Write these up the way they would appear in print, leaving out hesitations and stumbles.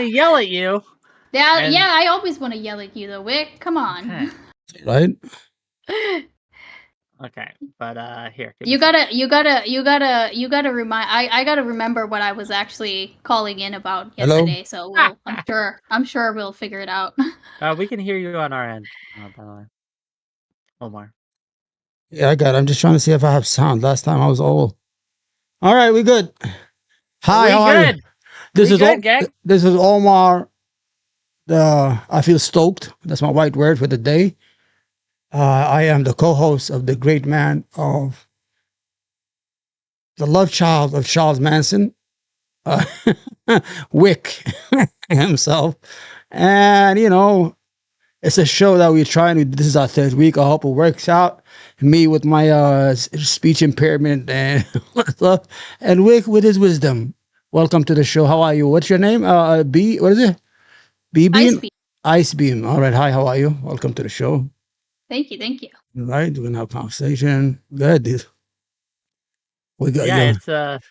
yell at you. Yeah, And- yeah. I always want to yell at you, though, Wick. Come on. Okay. Right? Okay, but here. give me You some- gotta remind. I gotta remember what I was actually calling in about Hello? yesterday. So I'm sure we'll figure it out. We can hear you on our end, by the way. Omar. Yeah, I got it. I'm just trying to see if I have sound. Last time I was all right, we good. Hi, We how are you? good. We good, gang. This is Omar. I feel stoked. That's my white word for the day. I am the co-host of the great man of the love child of Charles Manson, uh, Whick himself. And, it's a show that we're trying. This is our third week. I hope it works out. Me with my speech impairment and stuff, and Wick with his wisdom. Welcome to the show. How are you? What's your name? B. What is it? B Beam. Ice Beam. All right. Hi. How are you? Welcome to the show. Thank you. Thank you. All right. We're gonna have a conversation. Good. We got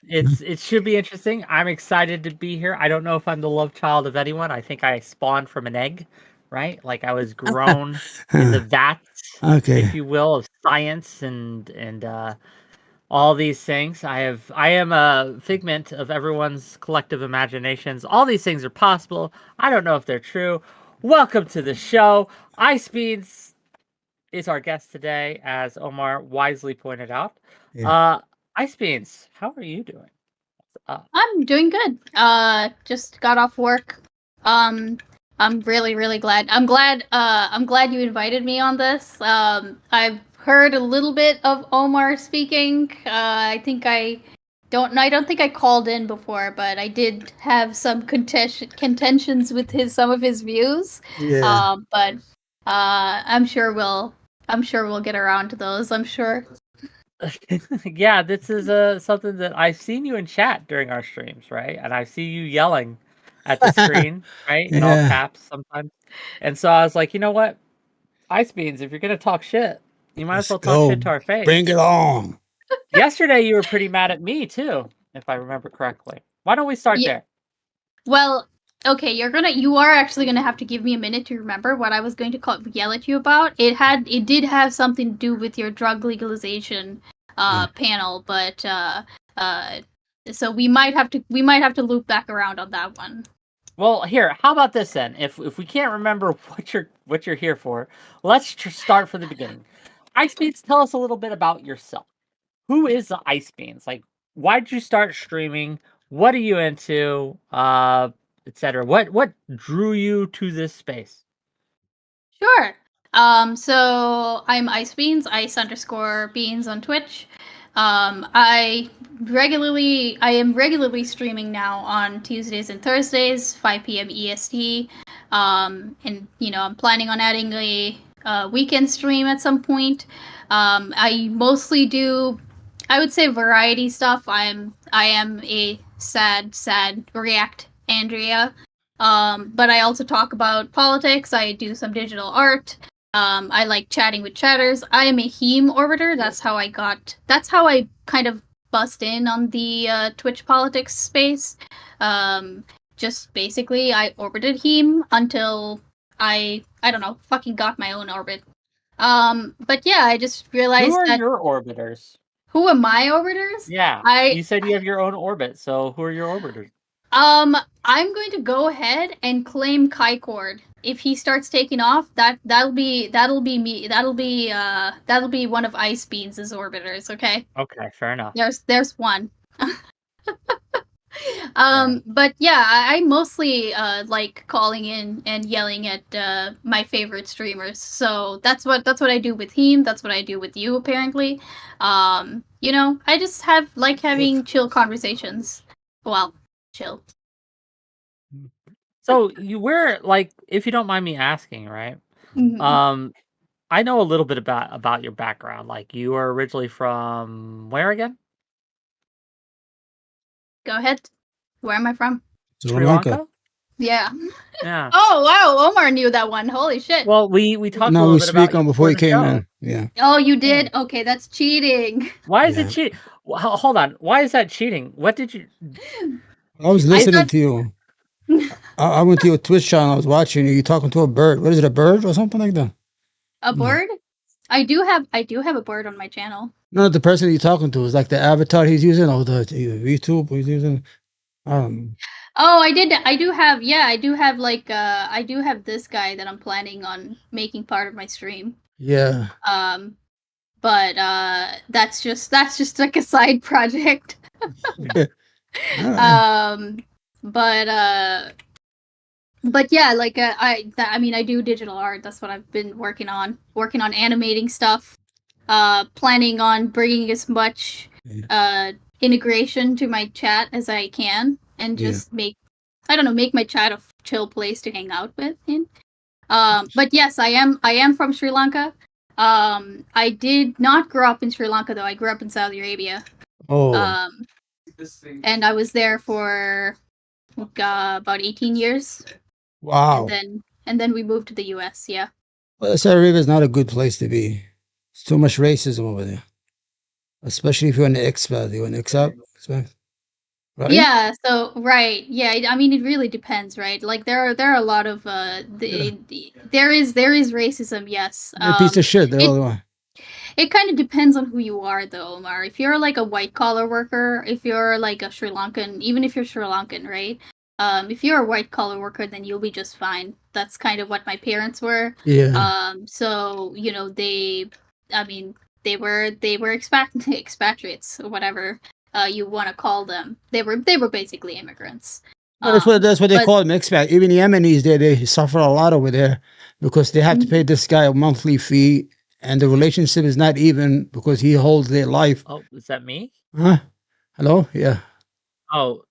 It should be interesting. I'm excited to be here. I don't know if I'm the love child of anyone. I think I spawned from an egg, right? Like I was grown in the vats, Okay. if you will, of science and all these things. I am a figment of everyone's collective imaginations. All these things are possible. I don't know if they're true. Welcome to the show. Ice Beans is our guest today, as Omar wisely pointed out. Yeah. Ice Beans, how are you doing? I'm doing good. Just got off work. I'm really glad. I'm glad you invited me on this. I've heard a little bit of Omar speaking. I don't think I called in before, but I did have some contentions with some of his views. Yeah. But I'm sure we'll get around to those. I'm sure. Yeah, this is something that I've seen you in chat during our streams, right? And I see you yelling at the screen, right? In all caps sometimes. And so I was like, you know what? Ice Beans, if you're gonna talk shit, you might as well talk shit to our face. Bring it on. Yesterday you were pretty mad at me too, if I remember correctly. Why don't we start there? Well, okay, you are actually gonna have to give me a minute to remember what I was going to yell at you about. It did have something to do with your drug legalization panel, but so we might have to loop back around on that one. Well, here, how about this then? If we can't remember what you're here for, let's start from the beginning. Ice Beans, tell us a little bit about yourself. Who is the Ice Beans? Like, why did you start streaming? What are you into? Etc. What drew you to this space? Sure. So I'm Ice Beans, ice_beans on Twitch. I am regularly streaming now on Tuesdays and Thursdays, 5 p.m. EST. And I'm planning on adding a weekend stream at some point. I mostly do, I would say, variety stuff. I am a sad React Andrea. But I also talk about politics. I do some digital art. I like chatting with chatters. I am a heme orbiter. That's how I kind of bust in on the Twitch politics space. Just basically, I orbited heme until I don't know, fucking got my own orbit. But yeah, I just realized who are your orbiters? Who are my orbiters? Yeah, you said you have your own orbit, so who are your orbiters? I'm going to go ahead and claim Kaicord. If he starts taking off, that'll be me. That'll be one of Ice Beans' orbiters. Okay. Okay, fair enough. There's one. But yeah, I mostly like calling in and yelling at my favorite streamers. So that's what I do with him. That's what I do with you. Apparently, I just like having chill conversations. Well, chill. So you were like, if you don't mind me asking, right? Mm-hmm. I know a little bit about your background. Like, you are originally from where again? Go ahead. Where am I from? Sri Lanka. Yeah. Yeah. Oh wow, Omar knew that one. Holy shit. Well, we talked a little bit about you before he came in. Yeah. Oh, you did? Yeah. Okay, that's cheating. Why is it cheating? Hold on. Why is that cheating? What did you? I was listening to you. I went to your Twitch channel. I was watching you. You talking to a bird. What is it? A bird or something like that? A No, bird? I do have a bird on my channel. no. The person you're talking to is like the avatar he's using, or the YouTube he's using. Oh, I do have like I do have this guy that I'm planning on making part of my stream. Yeah. Um but that's just like a side project. All right. But yeah, like I mean I do digital art. That's what I've been working on animating stuff. Planning on bringing as much integration to my chat as I can, and Yeah. just make my chat a chill place to hang out with. But yes, I am from Sri Lanka. I did not grow up in Sri Lanka though. I grew up in Saudi Arabia. Oh, Um, and I was there for about 18 years, wow. and then we moved to the U.S. Yeah. Well, Saudi Arabia is not a good place to be. It's too much racism over there, especially if you're an expat. You're an expat, right? Yeah, so right. Yeah, I mean it really depends, right? Like there are a lot of there is racism, yes. They're a piece of shit. They It all are. it kind of depends on who you are though, Omar. If you're like a white collar worker, if you're like a Sri Lankan, even if you're Sri Lankan, right? If you're a white collar worker, then you'll be just fine. That's kind of what my parents were. Yeah. So, you know, I mean, they were expatriates or whatever you want to call them. They were basically immigrants. No, that's what they But call them, expat. Even Yemenis, they suffer a lot over there because they have to pay this guy a monthly fee, and the relationship is not even because he holds their life. Oh, is that me? Huh? Hello? Yeah. Oh,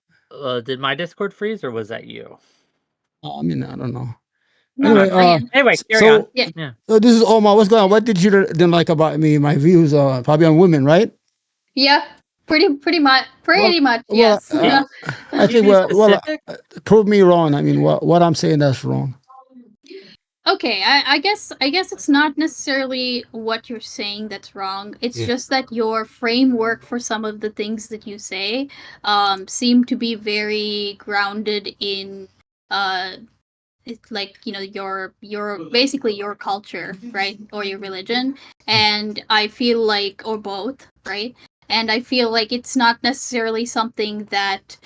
did my Discord freeze or was that you? I mean, I don't know. no, Anyway, Brian. Anyway, carry on. Yeah. Yeah. so this is Omar. What's going on? What did you didn't like about me? My views are probably on women, right? Yeah, pretty much, Well, yes. Yeah. I Can you think be well, specific? prove me wrong. I mean, what I'm saying that's wrong. Okay, I guess it's not necessarily what you're saying that's wrong. It's Yeah. just that your framework for some of the things that you say seem to be very grounded in it's like, you know, your basically your culture, right? Or your religion. And I feel like, or both, right? And I feel like it's not necessarily something that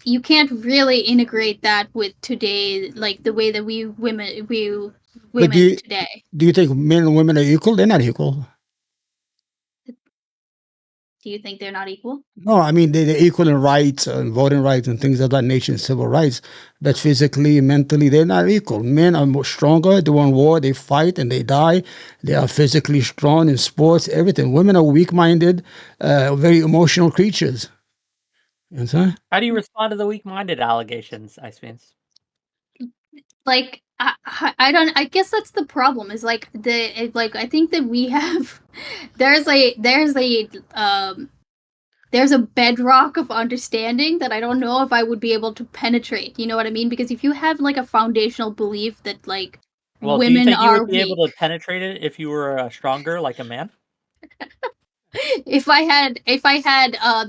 you can't really integrate that with today, like the way that women But today. do you think men and women are equal? They're not equal. Do you think they're not equal? No, I mean they're equal in rights and voting rights and things of that nature, and civil rights. But physically, mentally, they're not equal. Men are more stronger. They won war. They fight and they die. They are physically strong in sports, everything. Women are weak-minded, very emotional creatures. You understand? How do you respond to the weak-minded allegations, Ice Beans? Like I don't. I guess that's the problem. Is like I think that we have there's a bedrock of understanding that I don't know if I would be able to penetrate. You know what I mean? Because if you have like a foundational belief that like Well, do you women think you are would be weak, able to penetrate it if you were stronger, like a man? if I had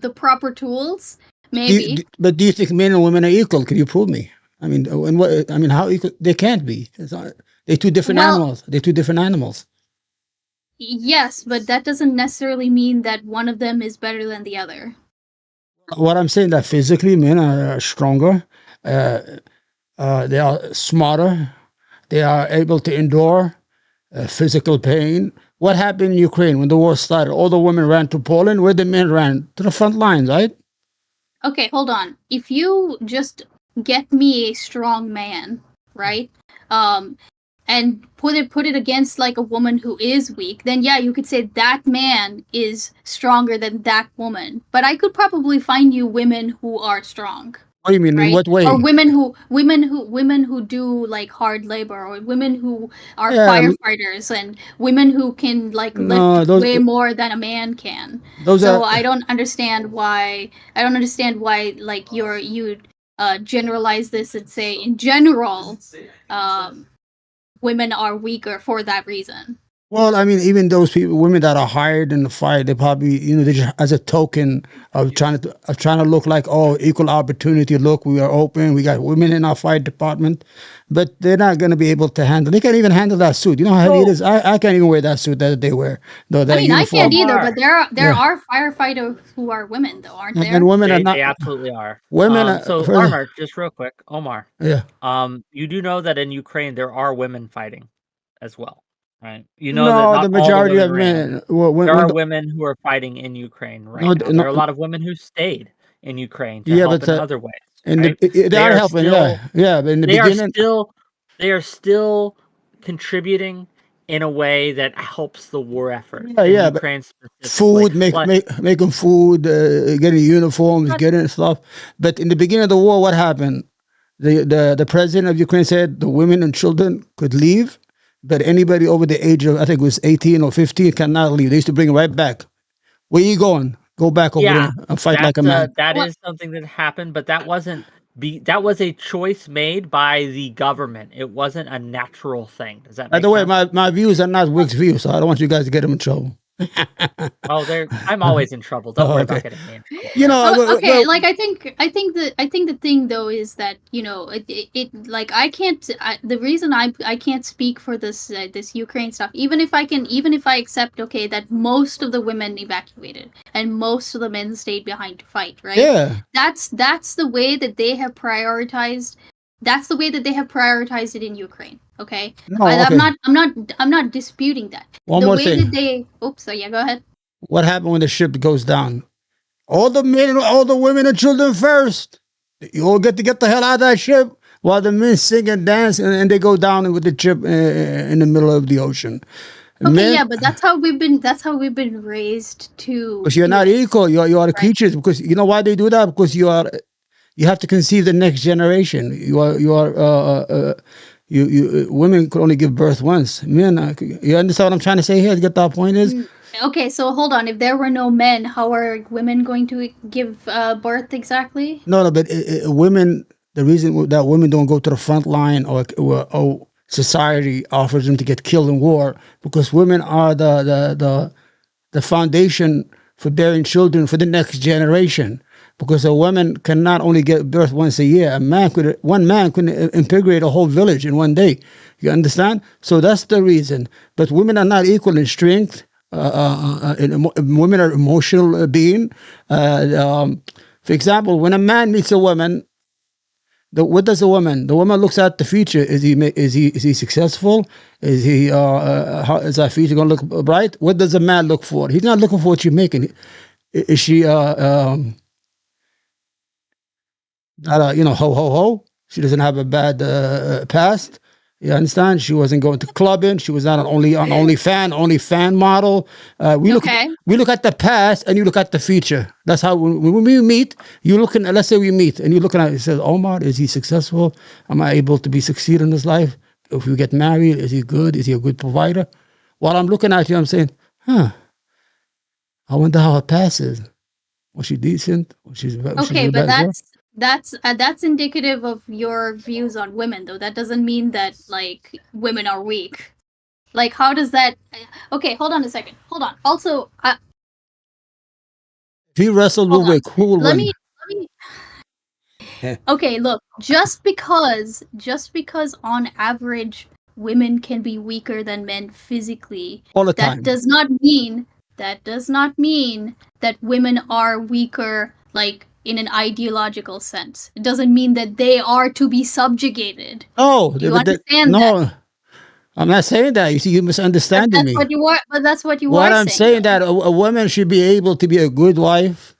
the proper tools, maybe. But do you think men and women are equal? Can you prove me? I mean, and what? I mean, how equal? They can't be. They're two different Well, animals. They're two different animals. yes, but that doesn't necessarily mean that one of them is better than the other. What I'm saying that physically, men are stronger. Uh, they are smarter. They are able to endure physical pain. What happened in Ukraine when the war started? All the women ran to Poland. Where the men ran to the front lines, right? Okay, hold on. If you just get me a strong man, right? And put it against like a woman who is weak, then yeah, you could say that man is stronger than that woman. But I could probably find you women who are strong. What do you mean? Right? In what way? Or women who do like hard labor, or women who are firefighters, and women who can like lift way more than a man can. So I don't understand why like you generalize this and say in general women are weaker for that reason. Well, I mean, even those people, women that are hired in the fight, they probably, they just as a token of trying to look like, oh, equal opportunity. Look, we are open. We got women in our fight department, but they're not going to be able to handle. They can't even handle that suit. You know how heavy it So, is. I can't even wear that suit that they wear. No, I that mean, I can't uniform. either, but Omar, there Yeah, are firefighters who are women, though, aren't and there? women are they not absolutely are. women. So For Omar, just real quick, Omar, yeah, you do know that in Ukraine there are women fighting as well, right? You know that no, not the all the majority women of ran. men. Well, There when are the, women who are fighting in Ukraine right no, now. There no, are a lot of women who stayed in Ukraine to yeah, help but in other ways, in right? they They are are helping. still Yeah, yeah, but in the they are beginning. still they are still contributing in a way that helps the war effort Yeah, in yeah, but Ukraine specifically. food, Like making food, getting uniforms, but getting stuff. But in the beginning of the war, what happened? The president of Ukraine said the women and children could leave, but anybody over the age of, I think it was 18 or 15, cannot leave. They used to bring them right back. Where you going? Go back over yeah, there and fight like a man. that What? is something that happened, but that was a choice made by the government. It wasn't a natural thing. Does that By make the way, sense? my views are not Wick's views, so I don't want you guys to get him in trouble. Oh, I'm always in trouble. Don't Oh, worry okay. about getting me in trouble, You right? know, Oh, okay. Like I think the thing though is that like I can't. The reason I can't speak for this Ukraine stuff, even if I accept okay that most of the women evacuated and most of the men stayed behind to fight, right? yeah. That's the way that they have prioritized. That's the way that they have prioritized it in Ukraine. Okay, No, okay. I'm not disputing that. One The more way thing. that they. Oops. So yeah, go ahead. What happened when the ship goes down? All the men, all the women and children first. You all get the hell out of that ship while the men sing and dance, and they go down with the ship in the middle of the ocean. Okay, Men, yeah, but that's how we've been raised to because you're do not it, equal, you are the right? creatures. Because you know why they do that? Because you have to conceive the next generation. Women could only give birth once. Men, you understand what I'm trying to say here? To get that point is, Mm, okay, so hold on. If there were no men, how are women going to give birth exactly? no, no, but women. The reason that women don't go to the front line, or society offers them to get killed in war, because women are the foundation for bearing children for the next generation. Because a woman can not only give birth once a year, one man could integrate a whole village in one day. You understand? So that's the reason. But women are not equal in strength. Women are emotional being. For example, when a man meets a woman, what does the woman? The woman looks at the future. Is he successful? How is that future going to look bright? What does a man look for? He's not looking for what you're making. Is she not a ho ho ho? She doesn't have a bad past. You understand? She wasn't going to clubbing. She was not only fan model. Okay. We look at the past and you look at the future. That's how when we meet, you looking. Let's say we meet and you're looking at. It says, Omar, is he successful? Am I able to be succeed in his life? If we get married, is he good? Is he a good provider? While I'm looking at you, I'm saying, huh? I wonder how her past is. Was she decent? Was she Okay, a but bad girl? that's indicative of your views on women, though. That doesn't mean that like women are weak. Like, how does that? Okay, hold on a second. Hold on. Also, If he wrestled hold with on. Wick, who will Let win? me. Let me. Okay, look. Just because on average women can be weaker than men physically, All the that time. does not mean that women are weaker like in an ideological sense. It doesn't mean that they are to be subjugated. No, Do you understand that? no, I'm not saying that. You see, you're But misunderstanding that's me. what you are. But that's what you What are I'm saying, saying though. that a woman should be able to be a good wife,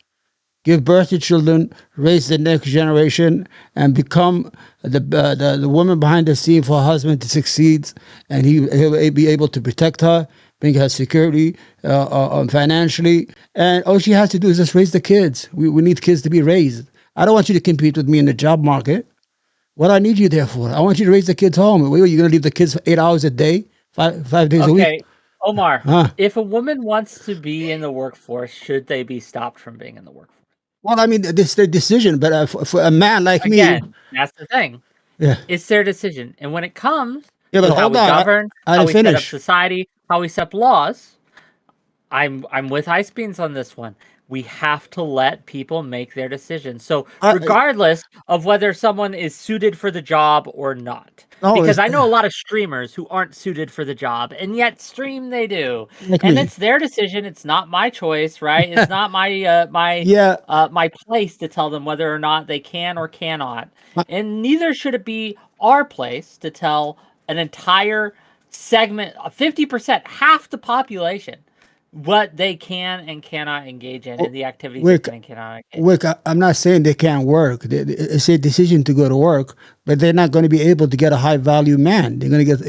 give birth to children, raise the next generation, and become the woman behind the scene for her husband to succeed, and he'll be able to protect her, bring her security financially, and all she has to do is just raise the kids. We need kids to be raised. I don't want you to compete with me in the job market. What I need you there for? I want you to raise the kids home. Wait, you're gonna leave the kids for 8 hours a day, 5 days a week? Okay, Omar, Huh? if a woman wants to be in the workforce, should they be stopped from being in the workforce? Well, I mean, this is their decision, but for a man like me, Again, that's the thing. yeah. It's their decision. And when it comes Yeah, but with how hold we on. govern, I how didn't we set up finish. society, how we set up laws. I'm with Ice Beans on this one. We have to let people make their decisions. So I, regardless of whether someone is suited for the job or not. no, Because it's I know a lot of streamers who aren't suited for the job and yet stream they do. like And me. it's their decision. It's not my choice, right? It's not my Yeah, my place to tell them whether or not they can or cannot. I- And neither should it be our place to tell an entire segment, 50%, half the population, what they can and cannot engage in, and the activities they Wick, can and cannot engage Wick, I'm not saying they can't work. It's a decision to go to work, but they're not going to be able to get a high value man. They're going to get,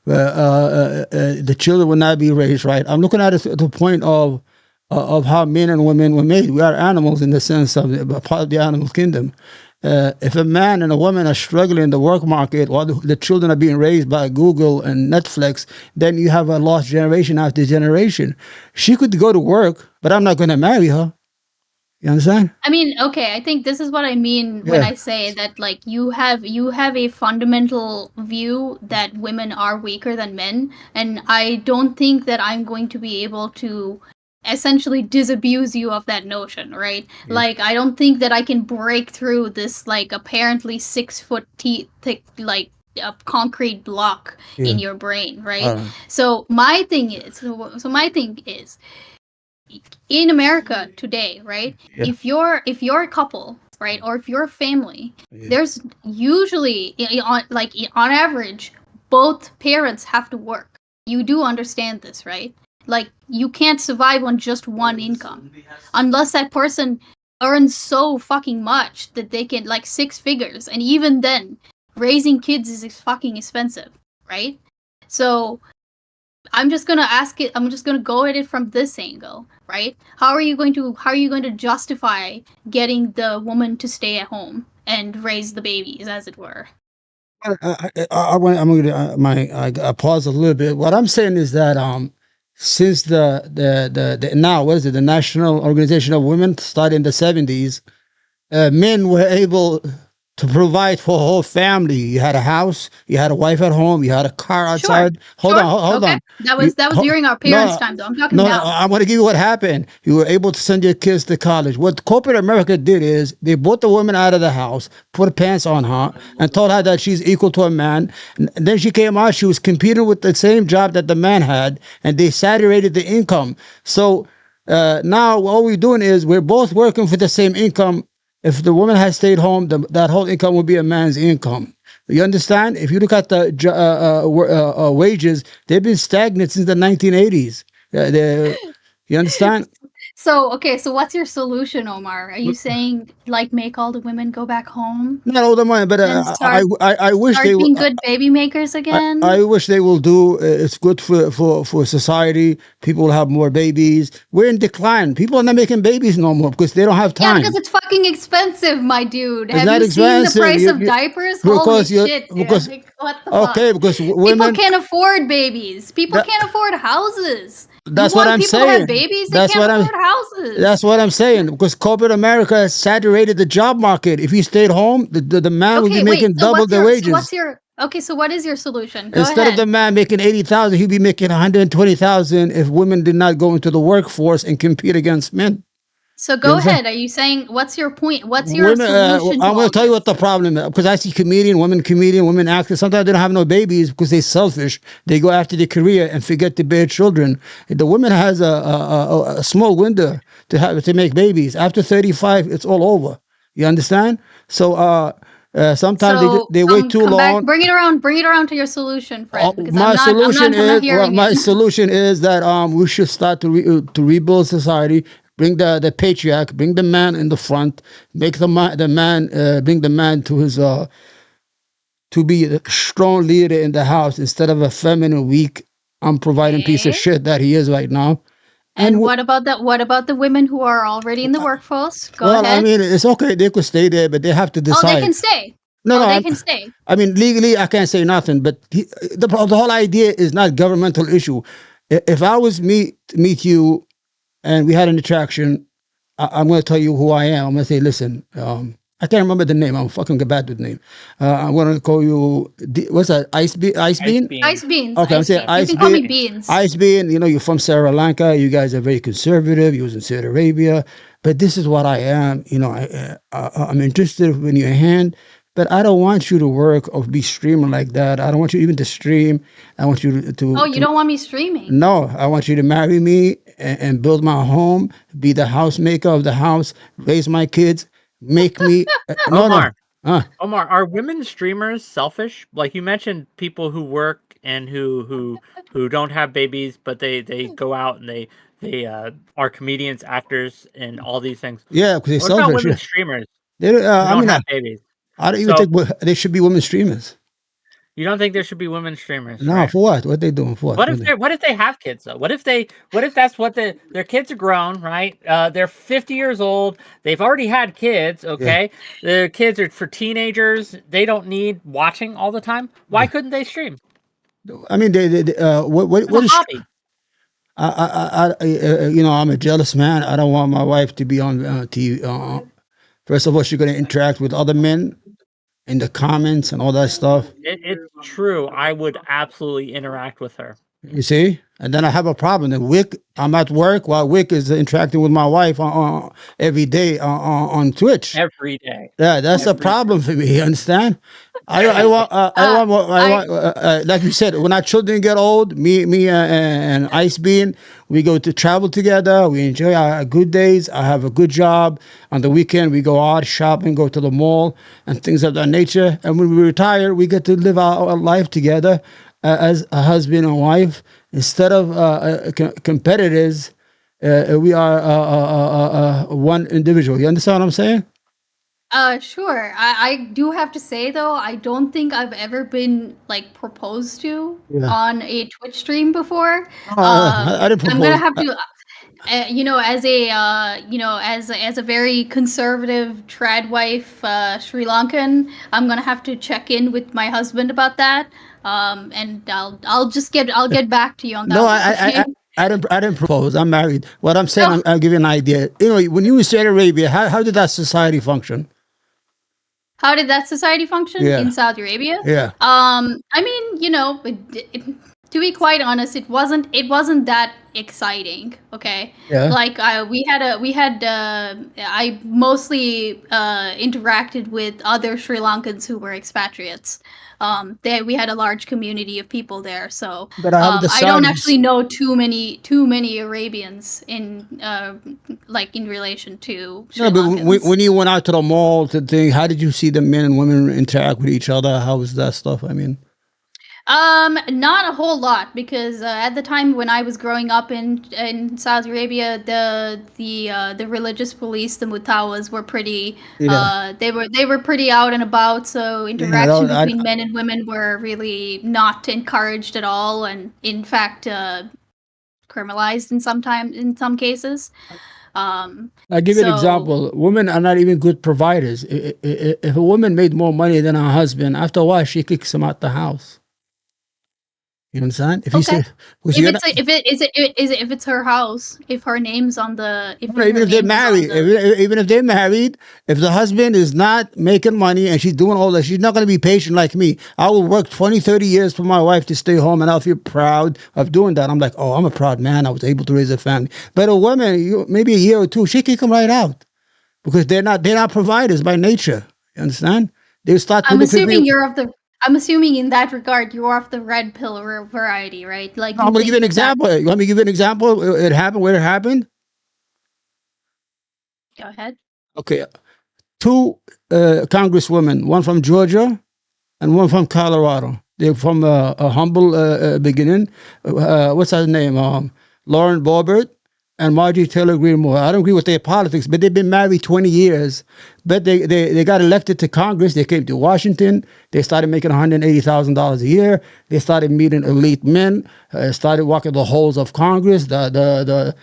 the children will not be raised right. I'm looking at it to the point of how men and women were made. We are animals in the sense of a part of the animal kingdom. If a man and a woman are struggling in the work market while the children are being raised by Google and Netflix, then you have a lost generation after generation. She could go to work, but I'm not going to marry her. You understand? I mean, okay, I think this is what I mean when Yeah. I say that like you have a fundamental view that women are weaker than men, and I don't think that I'm going to be able to essentially disabuse you of that notion, right? Yeah. Like I don't think that I can break through this like apparently 6 foot thick like a concrete block Yeah. in your brain, right? All right. So my thing is, so my thing is, in America today, right? Yeah. If you're a couple, right, or if you're a family, Yeah. there's usually on average, both parents have to work. You do understand this, right? Like you can't survive on just one income unless that person earns so fucking much that they can like 6 figures, and even then, raising kids is fucking expensive, right? So I'm just gonna ask it. I'm just gonna go at it from this angle, right? How are you going to justify getting the woman to stay at home and raise the babies, as it were? I'm going to I pause a little bit. What I'm saying is that since the now what is it, the National Organization of Women started in the 70s, men were able to provide for a whole family. You had a house, you had a wife at home, you had a car Sure, outside. Hold sure, on, hold okay. on. That You, was during our parents' no, time, though. I'm talking no, now. I'm going to give you what happened. You were able to send your kids to college. What corporate America did is they brought the woman out of the house, put pants on her, and told her that she's equal to a man. And then she came out, she was competing with the same job that the man had, and they saturated the income. So now all we're doing is we're both working for the same income. If the woman had stayed home, that whole income would be a man's income. You understand? If you look at the wages, they've been stagnant since the 1980s. You understand? So, okay, so what's your solution, Omar? Are you saying like make all the women go back home Not all the money, but and I wish start they being good baby makers again? I wish they will do. It's good for society. People will have more babies. We're in decline. People are not making babies no more because they don't have Yeah, time. because it's fucking expensive, my dude. It's Have not you seen the expensive. price of diapers? Holy Because you shit, dude. because Like, what the okay fuck? because People women. can't afford babies. People That, can't afford houses. You that's what want I'm people to have saying. babies? They That's can't what I'm. afford houses. That's what I'm saying. Because corporate America has saturated the job market. If you stayed home, the man would be Okay, wait. making So double what's the your so wages. what's your okay, so what is your solution? Go Instead of the ahead. man making 80,000, he'd be making 120,000 if women did not go into the workforce and compete against men. So You go understand? ahead. Are you saying what's your point? What's your Women, solution to I'm going all to tell you what this? the problem is because I see women actors. Sometimes they don't have no babies because they're selfish. They go after their career and forget to bear children. The woman has a small window to make babies. After 35, it's all over. You understand? So sometimes So they wait too come back, long. bring it around to your solution, friend, because My solution I'm not is hearing my it. solution is that we should start to rebuild society. Bring the patriarch, bring the man in the front, make the man bring the man to his to be a strong leader in the house instead of a feminine, weak, unproviding piece of Okay. shit that he is right now. And what about that? What about the women who are already in the workforce? Go well, I ahead. mean, it's okay. They could stay there, but they have to Oh, they decide. can stay. No, Oh, no. they can stay. I mean, legally, I can't say nothing. But the whole idea is not governmental issue. If I was meet you and we had an attraction, I'm going to tell you who I am. I'm going to say, listen, I can't remember the name. I'm fucking bad with name. I'm gonna call you. What's that? Ice bean. Ice Ice bean. bean. Ice beans. Okay, I'm saying You ice can call me bean. beans. Ice bean. You know, you're from Sri Lanka. You guys are very conservative. You was in Saudi Arabia, but this is what I am. You know, I'm interested in your hand, but I don't want you to work or be streaming like that. I don't want you even to stream. I want you Oh, you don't want me streaming? no, I want you to marry me and build my home, be the housemaker of the house, raise my kids, make me. No, no. Omar, Uh, Omar, are women streamers selfish? Like you mentioned, people who work and who don't have babies, but they go out and they are comedians, actors, and all these things. yeah, because they're What about selfish. women Yeah. streamers who I don't mean, have babies? I don't even So think they should be women streamers. you don't think there should be women streamers, No, right? for what? What they doing for? What? What if they have kids though? What if that's what their kids are grown, right? They're 50 years old. They've already had kids, Yeah. okay? The kids are for teenagers. They don't need watching all the time. Why Yeah. couldn't they stream? I mean, It's what a is? hobby. You know, I'm a jealous man. I don't want my wife to be on TV. First of all, she's going to interact with other men in the comments and all that stuff. It's true. I would absolutely interact with her You see? And then I have a problem. And Wick, I'm at work while Wick is interacting with my wife every day on Twitch. every day. Yeah, that's a Every day. problem for me. You understand? I want, like you said, when our children get old, me and Ice Bean, we go to travel together. We enjoy our good days. I have a good job. On the weekend, we go out shopping, go to the mall, and things of that nature. And when we retire, we get to live our life together as a husband and wife. Instead of competitors, we are one individual. You understand what I'm saying? Sure. I do have to say though, I don't think I've ever been like proposed to Yeah. on a Twitch stream before. I didn't propose. I'm gonna have to, you know, as a you know, as a very conservative trad wife, Sri Lankan, I'm gonna have to check in with my husband about that. And I'll get back to you on that. No, one. I didn't propose. I'm married. What I'm saying, I'll give you an idea. You know, when you were in Saudi Arabia, how did that society function? How did that society function Yeah. in Saudi Arabia? Yeah. I mean, you know, to be quite honest, it wasn't that exciting. Okay. Yeah. Like I mostly interacted with other Sri Lankans who were expatriates. We had a large community of people there, so But I have the I don't Saudis. actually know too many Arabians in like in relation to Sri No, but Lankans. when you went out to the mall to thing, how did you see the men and women interact with each other? How was that stuff? I mean, Not a whole lot because at the time when I was growing up in Saudi Arabia, the religious police, the mutawas, were pretty. Yeah. They were pretty out and about. So interaction I- between men and women were really not encouraged at all, and in fact, criminalized in some cases. I'll give you an So- example. Women are not even good providers. If a woman made more money than her husband, after a while, she kicks him out the house. You understand? If you Okay. say, because you're not- If it's her house, if her name's on the No, even if they're married, even if they're married, if the husband is not making money and she's doing all that, she's not going to be patient like me. I will work 20, 30 years for my wife to stay home, and I'll feel proud of doing that. I'm like, oh, I'm a proud man. I was able to raise a family. But a woman, maybe a year or two, she kick them right out because they're not providers by nature. You understand? They start. I'm assuming in that regard you are of the red pill variety, right? Like I'm going to give you an example. You want me to give you an example? It happened where it happened. Go ahead. Okay, two congresswomen, one from Georgia and one from Colorado. They're from a humble beginning. What's her name? Lauren Boebert and Marjorie Taylor Greene Moore. I don't agree with their politics, but they've been married 20 years. But they got elected to Congress. They came to Washington. They started making $180,000 a year. They started meeting elite men. Started walking the halls of Congress. Where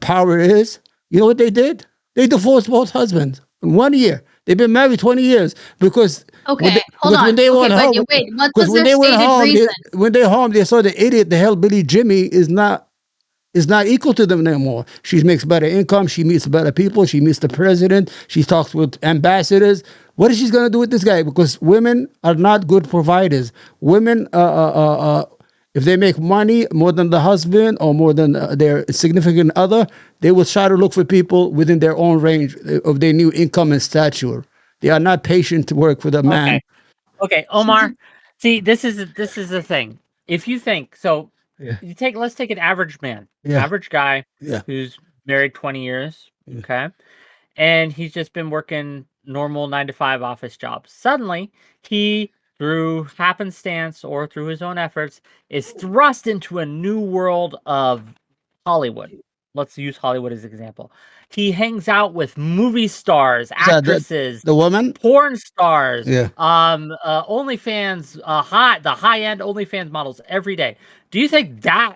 power is. You know what they did? They divorced both husbands in 1 year. They've been married 20 years because Okay, hold on. when they went home, wait, what because was their stated reason? when they're home, they saw the idiot, the hellbilly Jimmy is not is not equal to them anymore. She makes better income. She meets better people. She meets the president. She talks with ambassadors. What is she going to do with this guy? Because women are not good providers. Women, if they make money more than the husband or more than their significant other, they will try to look for people within their own range of their new income and stature. They are not patient to work with a man. Okay, Omar. See, this is the thing. If you think so, Yeah. let's take an average man, Yeah. average guy Yeah. who's married 20 years, Yeah. okay, and he's just been working normal 9 to 5 office jobs. Suddenly, he, through happenstance or through his own efforts, is thrust into a new world of Hollywood. Let's use Hollywood as an example. He hangs out with movie stars, So actresses, the woman? porn stars, Yeah. OnlyFans, the high end OnlyFans models every day. Do you think that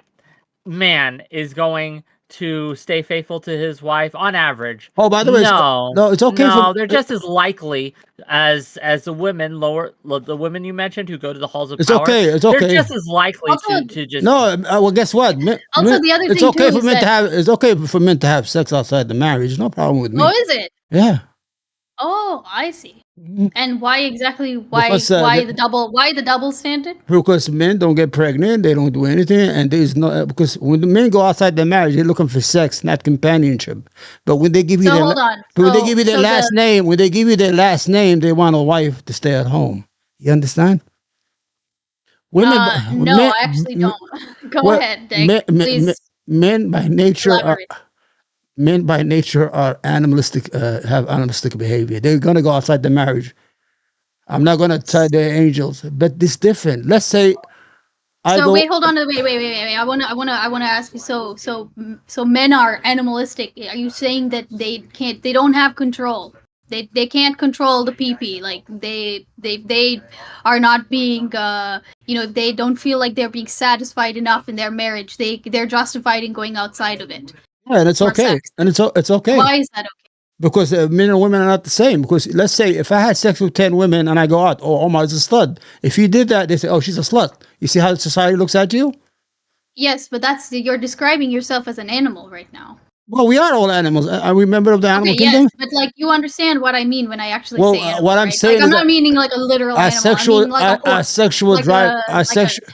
man is going to stay faithful to his wife on average? Oh, by the way, no, no, it's okay. no, they're just as likely as the women the women you mentioned who go to the halls of It's power. okay. It's They're okay. just as likely Also- to just No, well, guess what? Also, the other it's thing, okay too, for is men to that- have. It's okay for men to have sex outside the marriage. No problem with me. Oh, is it? Yeah. Oh, I see. Mhm. And why exactly? Why Because, why the- the double? Why the double standard? Because men don't get pregnant, they don't do anything, and there's no because when the men go outside their marriage, they're looking for sex, not companionship. But when they give you So their, hold on. but when they So- give you their so last name, when they give you their last name, they want a wife to stay at home. You understand? Women, no, men- I actually m- don't. Go well, ahead, Dick. Please men by nature are elaborate. men by nature are animalistic, have animalistic behavior. They're gonna go outside the marriage. I'm not gonna tell they're angels, but it's different. Let's say So wait, hold on. Wait. I wanna ask you. So men are animalistic. Are you saying that they don't have control? They can't control the PP. Like they are not being they don't feel like they're being satisfied enough in their marriage. They're justified in going outside of it. yeah, and it's for okay, sex. and it's okay. Why is that okay? Because men and women are not the same. Because let's say if I had sex with 10 women and I go out, oh, Omar is a slut. If you did that, they say, oh, she's a slut. You see how society looks at you? Yes, but you're describing yourself as an animal right now. Well, we are all animals. Are we member of the animal Okay, kingdom? yes, but like you understand what I mean when I actually Well, say animal, what I'm right? saying like, I'm is not that meaning like a literal Our animal. sexual, I mean like a our horse. sexual like drive, a- our like sexual,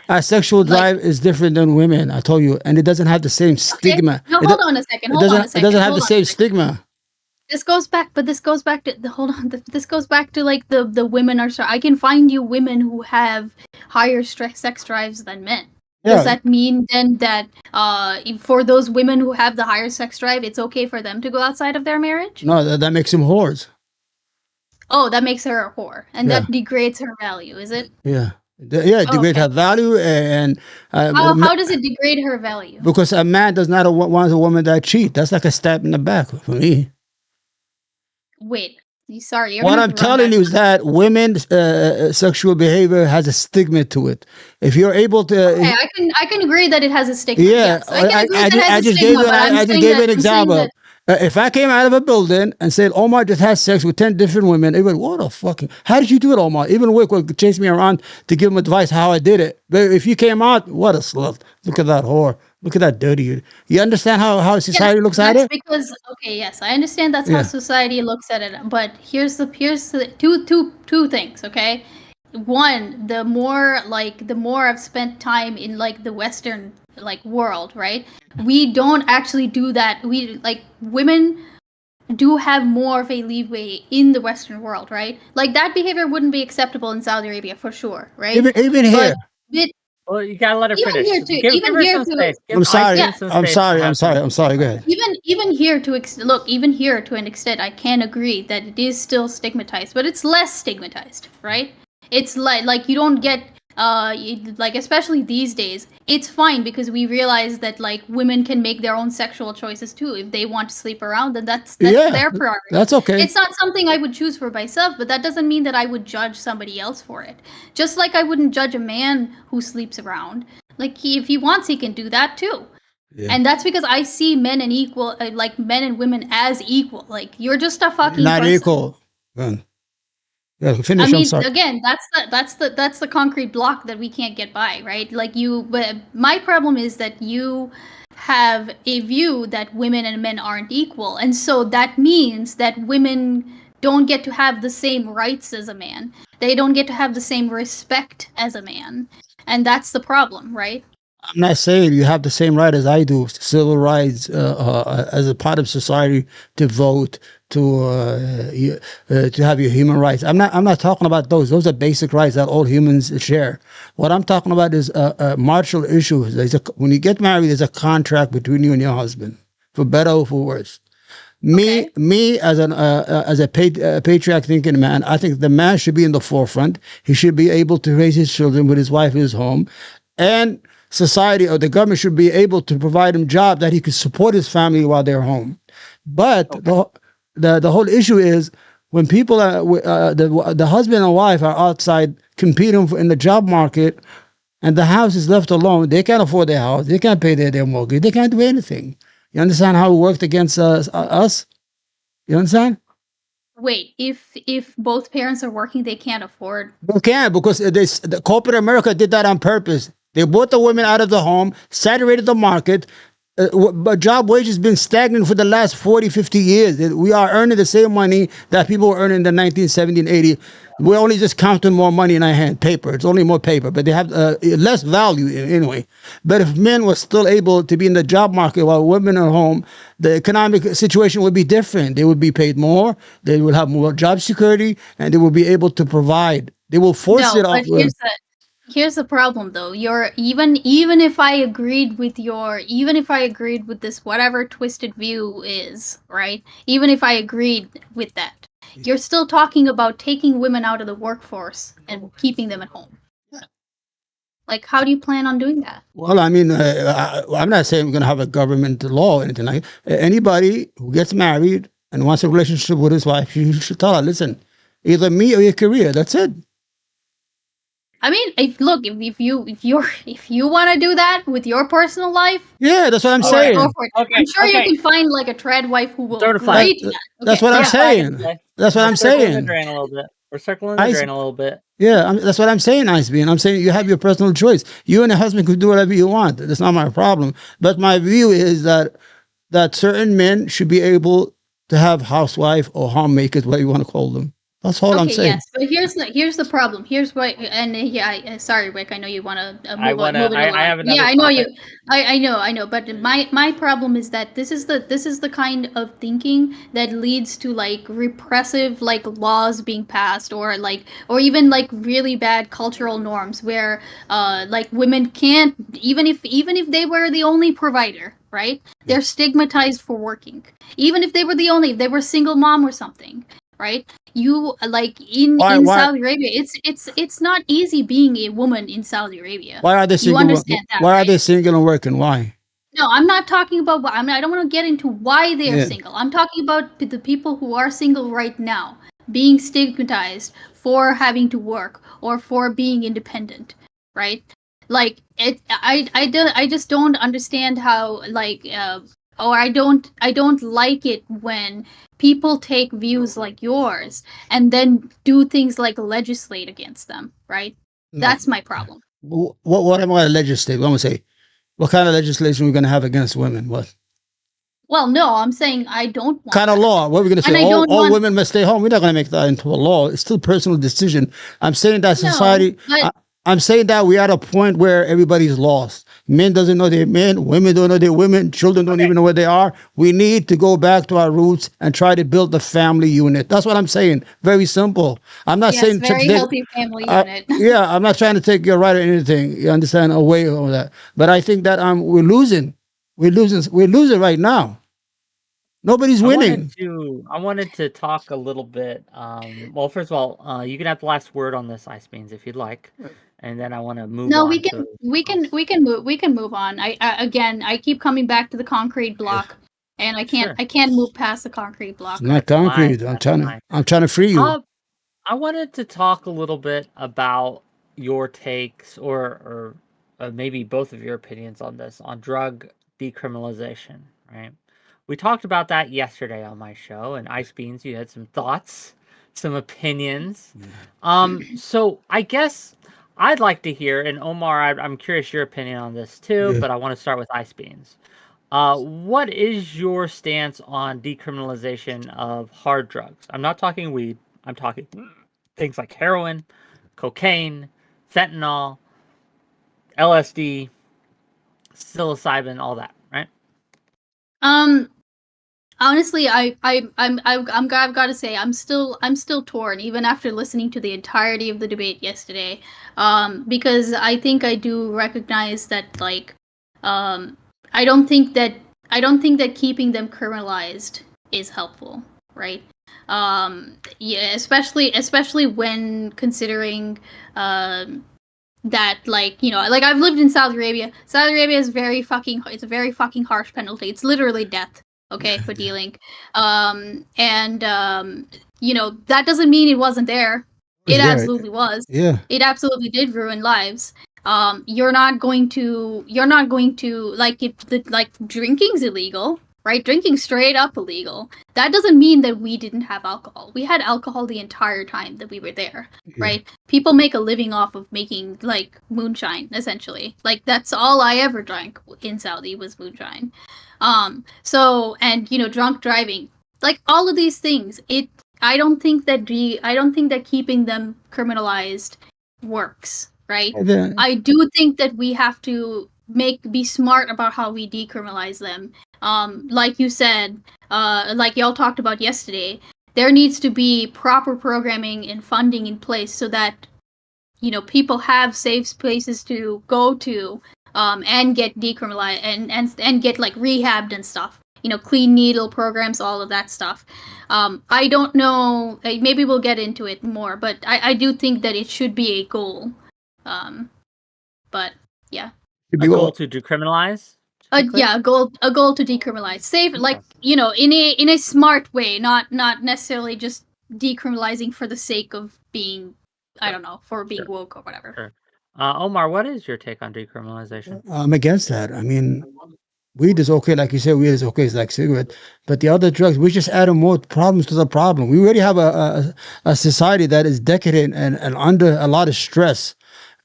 our sexual drive is different than women. I told you, and it doesn't have the same Okay, stigma. No, It hold do- on a second. It Hold on a doesn't. It second. doesn't have hold the on same a second. stigma. This goes back to hold on. This goes back to like the women are. I can find you women who have higher sex drives than men. Yeah. Does that mean then that for those women who have the higher sex drive, it's okay for them to go outside of their marriage? No, that makes them whores. Oh, that makes her a whore, and Yeah. that degrades her value, is it? Yeah. Yeah, degrade Okay. her value and How does it degrade her value? because a man does not want a woman that cheat. That's like a stab in the back for me. Wait, sorry. You're What gonna I'm have to run telling that you is that women's sexual behavior has a stigma to it. If you're able to, Okay, I can agree that it has a stigma. yeah, Yes, I can agree that it has I a just stigma, gave you, but I'm I just saying gave that- an I'm saying example. that- If I came out of a building and said Omar just had sex with 10 different women, it would, what the fucking, how did you do it, Omar? Even Whick would chase me around to give him advice how I did it. But if you came out, what a slut. Look at that whore. Look at that dirty. You understand how society looks at that's it? because okay, yes, I understand that's Yeah. how society looks at it. But here's the two things. Okay, one, the more I've spent time in like the Western like world, right? We don't actually do that. We like women do have more of a leeway in the Western world, right? Like that behavior wouldn't be acceptable in Saudi Arabia for sure, right? Even here. But Well, you gotta let her Even finish. here too, Give even her here some too. space. Give I'm sorry. Iceland some I'm space sorry. to I'm have sorry. some- I'm sorry. Go ahead. even here even here to an extent, I can agree that it is still stigmatized, but it's less stigmatized, right? It's like you don't get like especially these days, it's fine because we realize that like women can make their own sexual choices too. If they want to sleep around, then that's Yeah, their prerogative. That's okay. It's not something I would choose for myself, but that doesn't mean that I would judge somebody else for it. Just like I wouldn't judge a man who sleeps around. Like if he wants, he can do that too. Yeah. And that's because I see men and equal, like men and women as equal. Like you're just a fucking Not person. equal. Yeah, finish. I I'm mean, sorry. again, that's the concrete block that we can't get by, right? Like you, but my problem is that you have a view that women and men aren't equal. And so that means that women don't get to have the same rights as a man. They don't get to have the same respect as a man. And that's the problem, right? I'm not saying you have the same right as I do, civil rights as a part of society to vote, to have your human rights. I'm not talking about those. Those are basic rights that all humans share. What I'm talking about is marital issues. When you get married, there's a contract between you and your husband, for better or for worse. Me as a patriarch thinking man, I think the man should be in the forefront. He should be able to raise his children with his wife in his home, and society or the government should be able to provide him job that he could support his family while they're home. But the whole issue is when people are the husband and wife are outside competing in the job market, and the house is left alone. They can't afford their house. They can't pay their mortgage. They can't do anything. You understand how it worked against us? You understand? Wait, if both parents are working, they can't afford. They can't, because the corporate America did that on purpose. They brought the women out of the home, saturated the market, but job wages been stagnant for the last 40, 50 years. We are earning the same money that people were earning in the 1970 and 80. We're only just counting more money in our hand, paper. It's only more paper, but they have less value anyway. But if men were still able to be in the job market while women are home, the economic situation would be different. They would be paid more, they would have more job security, and they will be able to provide. They will force it off. Here's the problem though. Even if I agreed with this whatever twisted view is, right? Even if I agreed with that, you're still talking about taking women out of the workforce and keeping them at home. Like, how do you plan on doing that? Well, I mean, I'm not saying we're going to have a government law or anything like that. Anybody who gets married and wants a relationship with his wife, you should tell her, listen, either me or your career. That's it. I mean, if you want to do that with your personal life, yeah, that's what I'm saying. Go for it. Okay, I'm sure you can find like a trad wife who will agree to that. That's what I'm saying. That's what I'm saying. We're circling the drain a little bit. Yeah, that's what I'm saying, Ice Bean. I'm saying you have your personal choice. You and your husband could do whatever you want. That's not my problem. But my view is that certain men should be able to have housewife or homemakers, whatever you want to call them. That's all I'm saying. Yes, but here's the problem. Here's what, and sorry, Rick. I know you want to move on. I have another. Yeah, I know you. I know. But my problem is that this is the kind of thinking that leads to like repressive like laws being passed, or even like really bad cultural norms where like women can't, even if they were the only provider, right? They're stigmatized for working, even if they were if they were single mom or something. Right, you like in Saudi Arabia, it's not easy being a woman in Saudi Arabia. Why are they single? You understand that, why are they single and working? Why? No, I'm not talking about. I don't want to get into why they are single. I'm talking about the people who are single right now being stigmatized for having to work or for being independent. Right, like I just don't understand how like. Or I don't like it when people take views like yours and then do things like legislate against them, right? No. That's my problem. What am I going to legislate? I'm going to say, what kind of legislation are we going to have against women? What? Well, no, I'm saying I don't want kind of law. What are we going to say? All women must stay home. We're not going to make that into a law. It's still a personal decision. I'm saying that society... I'm saying that we're at a point where everybody's lost. Men doesn't know they're men. Women don't know they're women. Children don't even know where they are. We need to go back to our roots and try to build the family unit. That's what I'm saying. Very simple. I'm not saying very healthy family unit. Yeah, I'm not trying to take your right or anything. You understand? Away or that. But I think that we're losing. We're losing right now. Nobody's winning. I wanted to talk a little bit. Well, first of all, you can have the last word on this, Ice Beans, if you'd like, and then I want to move. No, we can move on. I keep coming back to the concrete block, and I can't move past the concrete block. It's not concrete. I'm trying to free you. I wanted to talk a little bit about your takes, or maybe both of your opinions on this, on drug decriminalization, right? We talked about that yesterday on my show, and Ice Beans, you had some thoughts, some opinions. So I guess I'd like to hear, and Omar, I'm curious your opinion on this too, but I want to start with Ice Beans. What is your stance on decriminalization of hard drugs? I'm not talking weed. I'm talking things like heroin, cocaine, fentanyl, LSD, psilocybin, all that, right? Honestly, I've got to say I'm still torn even after listening to the entirety of the debate yesterday, because I think I do recognize that like, I don't think that keeping them criminalized is helpful, right? Yeah, especially when considering, that like like I've lived in Saudi Arabia. Saudi Arabia is it's a very fucking harsh penalty. It's literally death, okay, for dealing. And that doesn't mean it wasn't there. It's It there. absolutely was. Yeah. It absolutely did ruin lives. You're not going to like if the like drinking's illegal, right? Drinking's straight up illegal. That doesn't mean that we didn't have alcohol. We had alcohol the entire time that we were there, Yeah. right? People make a living off of making like moonshine, essentially. Like that's all I ever drank in Saudi was moonshine. So and drunk driving, like all of these things. I don't think that keeping them criminalized works, right? And then- I do think that we have to be smart about how we decriminalize them. Like you said, like y'all talked about yesterday, there needs to be proper programming and funding in place so that people have safe places to go to, and get decriminalized and get like rehabbed and stuff. Clean needle programs, all of that stuff. I don't know. Maybe we'll get into it more, but I do think that it should be a goal. But yeah. Should A be goal all- to decriminalize? to be clear? Yeah, a goal to decriminalize. Safe, like in a smart way, not necessarily just decriminalizing for the sake of being, I don't know, for being Sure. woke or whatever. Sure. Omar, what is your take on decriminalization? I'm against that. I mean, weed is okay, like you said, weed is okay, it's like cigarette. But the other drugs, we just adding more problems to the problem. We already have a society that is decadent and under a lot of stress.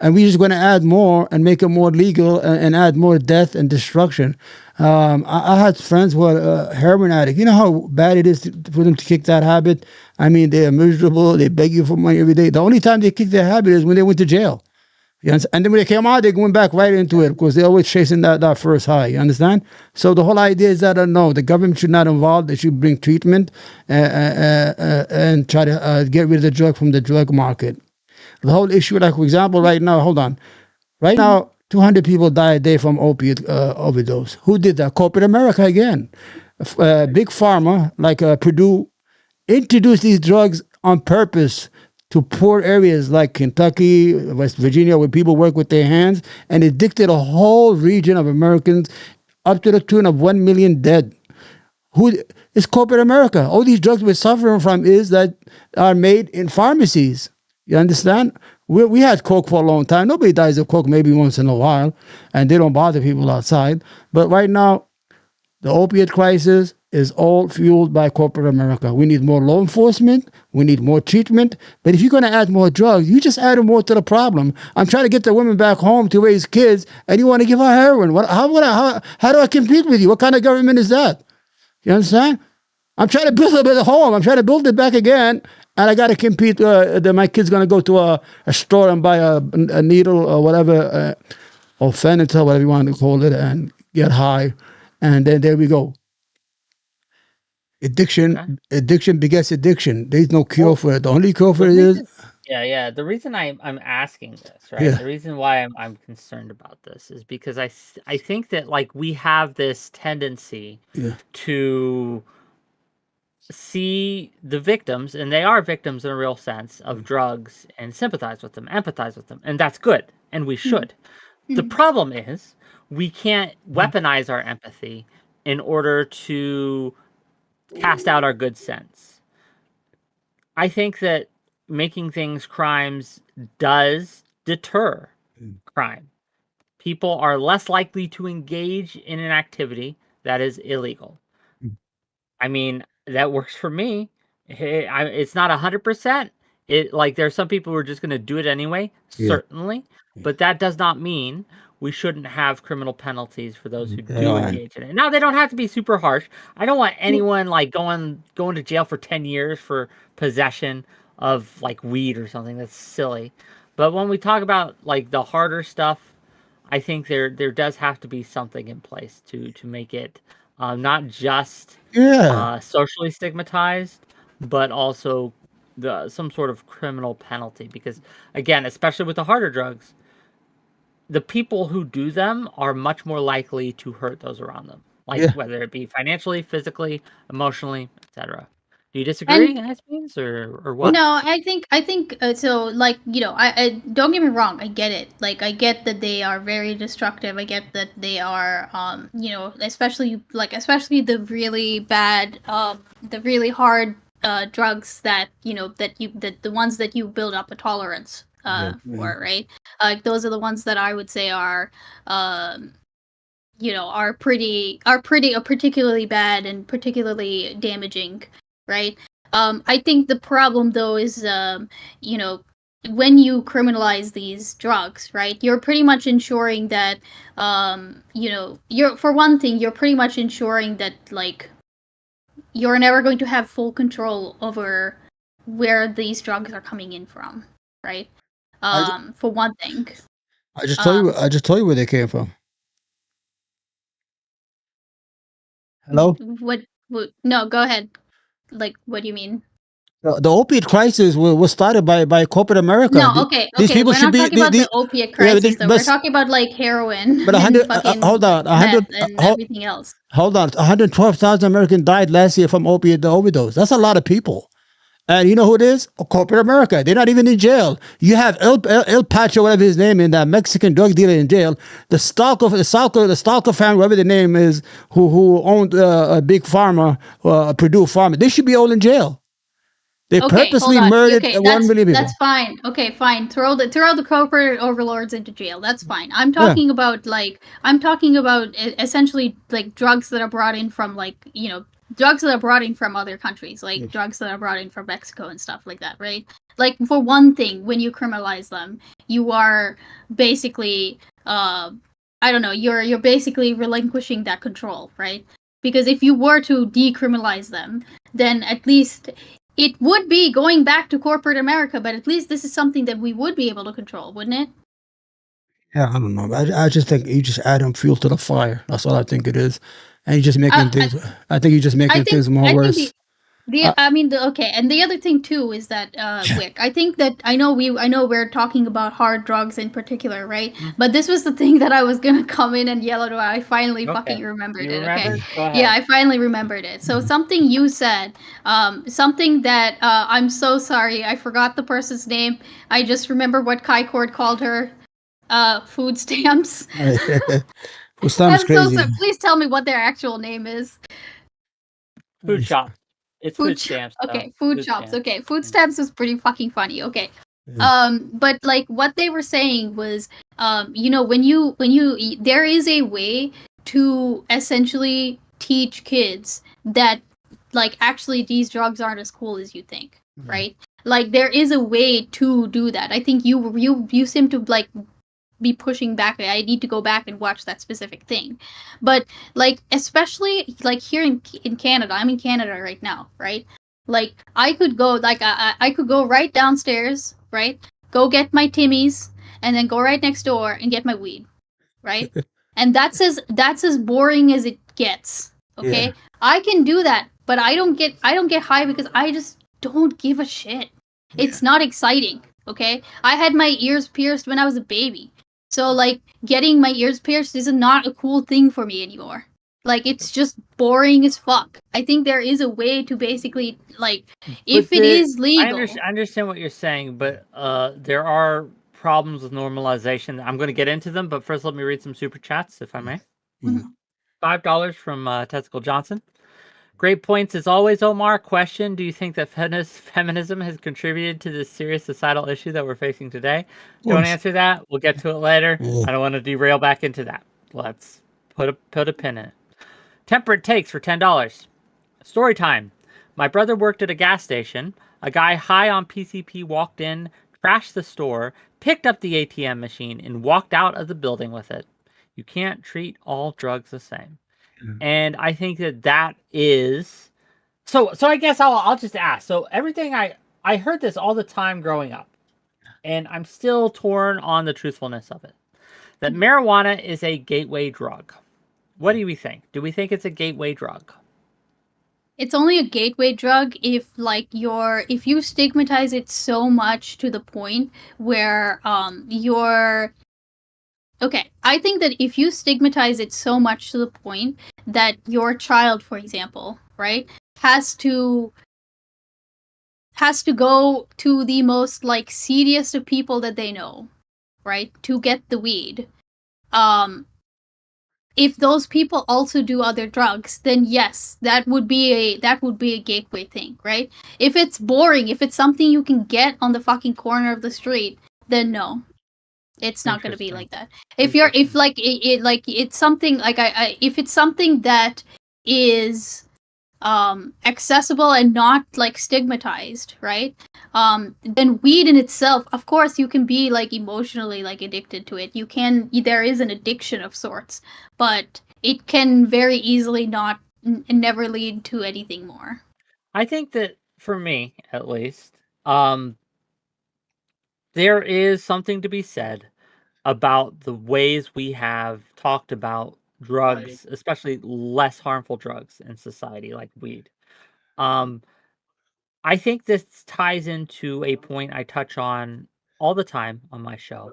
And we're just going to add more and make it more legal and add more death and destruction. I had friends who are heroin addicts. You know how bad it is for them to kick that habit? I mean, they are miserable. They beg you for money every day. The only time they kick their habit is when they went to jail. And then when they came out, they went back right into it because they're always chasing that first high. You understand? So the whole idea is that no, the government should not involve. They should bring treatment and try to get rid of the drug from the drug market. The whole issue, like for example, right now, hold on. Right now, 200 people die a day from opiate overdose. Who did that? Corporate America again. Big pharma like Purdue introduced these drugs on purpose to poor areas like Kentucky, West Virginia, where people work with their hands, and addicted a whole region of Americans up to the tune of 1 million dead. Who is corporate America? All these drugs we're suffering from is that are made in pharmacies. You understand? We had coke for a long time. Nobody dies of coke maybe once in a while, and they don't bother people outside. But right now, the opiate crisis is all fueled by corporate America. We need more law enforcement. We need more treatment. But if you're going to add more drugs, you just add more to the problem. I'm trying to get the women back home to raise kids, and you want to give her heroin. How do I compete with you? What kind of government is that? You understand? I'm trying to build a home. I'm trying to build it back again, and I got to compete. My kid's going to go to a store and buy a needle or whatever, or fentanyl, whatever you want to call it, and get high. And then there we go. Addiction begets addiction. There's no cure for it. The only cure for it is Yeah. The reason I'm asking this, right? Yeah. The reason why I'm concerned about this is because I think that like we have this tendency Yeah. to see the victims, and they are victims in a real sense of drugs, and sympathize with them, empathize with them, and that's good, and we should. The problem is we can't weaponize our empathy in order to cast out our good sense. I think that making things crimes does deter crime. People are less likely to engage in an activity that is illegal. I mean, that works for me. It's not 100%. Like there's some people who are just going to do it anyway, Yeah. certainly, but that does not mean we shouldn't have criminal penalties for those who do Yeah. engage in it. Now, they don't have to be super harsh. I don't want anyone like going to jail for 10 years for possession of like weed or something. That's silly. But when we talk about like the harder stuff, I think there does have to be something in place to make it not just Yeah. socially stigmatized, but also some sort of criminal penalty. Because again, especially with the harder drugs, the people who do them are much more likely to hurt those around them, like Yeah. whether it be financially, physically, emotionally, etc. Do you And disagree, Icebeans, or what? no, I think so. Like, I don't get me wrong. I get it. Like, I get that they are very destructive. I get that they are, especially the really bad, the really hard drugs that the ones that you build up a tolerance for, right? Like, those are the ones that I would say are, are particularly bad and particularly damaging, right? I think the problem though is, when you criminalize these drugs, right? You're pretty much ensuring that, you're for one thing, you're pretty much ensuring that like you're never going to have full control over where these drugs are coming in from, right? I, For one thing. I just told you. Um, I just told you where they came from. Hello. what? No, go ahead. Like, what do you mean? The opiate crisis was started by corporate America. No, okay, These okay. people We're should not be. talking about the opiate Yeah, crisis, though. We're talking about like heroin but a and hundred. fucking Hold on. meth and everything else. Hold on. 112,000 Americans died last year from opiate overdose. That's a lot of people. And you know who it is? Corporate America. They're not even in jail. You have El Pacho, whatever his name is, that Mexican drug dealer in jail. The Stalker family, whatever the name is, who owned a big pharma, Purdue Pharma. They should be all in jail. They Okay, hold purposely on. murdered Okay, 1 million people. that's fine. Okay, fine. Throw the corporate overlords into jail. That's fine. I'm Yeah. talking about essentially like drugs that are brought in from drugs that are brought in from other countries, like Yes. drugs that are brought in from Mexico and stuff like that, right? Like, for one thing, when you criminalize them, you are basically I don't know, you're basically relinquishing that control, right? Because if you were to decriminalize them, then at least it would be going back to corporate America, but at least this is something that we would be able to control, wouldn't it? Yeah, I don't know. I just think you just add fuel to the fire. That's all I think it is. And you're just I, making things. I think you're just I making think things more I think worse. Uh, okay, and the other thing too is that Wick. I think that I know we're talking about hard drugs in particular, right? But this was the thing that I was gonna come in and yell at. I finally fucking remembered You it. remember? Okay, Go ahead. yeah, I finally remembered it. So something you said, something that I'm so sorry, I forgot the person's name. I just remember what Kai Cord called her. Food stamps. Well, Sam's I'm so crazy. sorry. Please tell me what their actual name is. Food shop. It's food Sh- stamps. Though. Okay, food shops. Stamps. Okay, food stamps is pretty fucking funny. Okay. Yeah. But like what they were saying was, there is a way to essentially teach kids that like actually these drugs aren't as cool as you think, right? Like there is a way to do that. I think you seem to like be pushing back. I need to go back and watch that specific thing. But like especially like here in Canada, I'm in Canada right now, right? Like I could go like I could go right downstairs, right? Go get my Timmies and then go right next door and get my weed, right? And that's as boring as it gets. Okay? Yeah. I can do that, but I don't get high because I just don't give a shit. It's not exciting, okay? I had my ears pierced when I was a baby. So like getting my ears pierced is not a cool thing for me anymore. Like it's just boring as fuck. I think there is a way to basically like if it is legal. I understand what you're saying, but there are problems with normalization. I'm going to get into them, but first let me read some super chats, if I may. $5 from Testicle Johnson. Great points as always, Omar. Question: do you think that feminism has contributed to this serious societal issue that we're facing today? Don't answer that. We'll get to it later. I don't want to derail back into that. Let's put a pin in it. Temperate takes for $10. Story time. My brother worked at a gas station. A guy high on PCP walked in, trashed the store, picked up the ATM machine, and walked out of the building with it. You can't treat all drugs the same. Mhm. And I think that is so I guess I'll just ask. So everything I heard this all the time growing up, and I'm still torn on the truthfulness of it. That marijuana is a gateway drug. What do we think? Do we think it's a gateway drug? It's only a gateway drug if if you stigmatize it so much to the point where you're okay. I think that if you stigmatize it so much to the point that your child, for example, right, has to go to the most like seediest of people that they know, right, to get the weed. If those people also do other drugs, then yes, that would be a gateway thing, right? If it's boring, if it's something you can get on the fucking corner of the street, then no, it's not going to be like that. If like it's something like if it's something that is accessible and not like stigmatized, right? Then weed in itself, of course, you can be like emotionally like addicted to it. There is an addiction of sorts, but it can very easily never lead to anything more. I think that for me, at least, there is something to be said about the ways we have talked about drugs, especially less harmful drugs in society, like weed. Um, I think this ties into a point I touch on all the time on my show.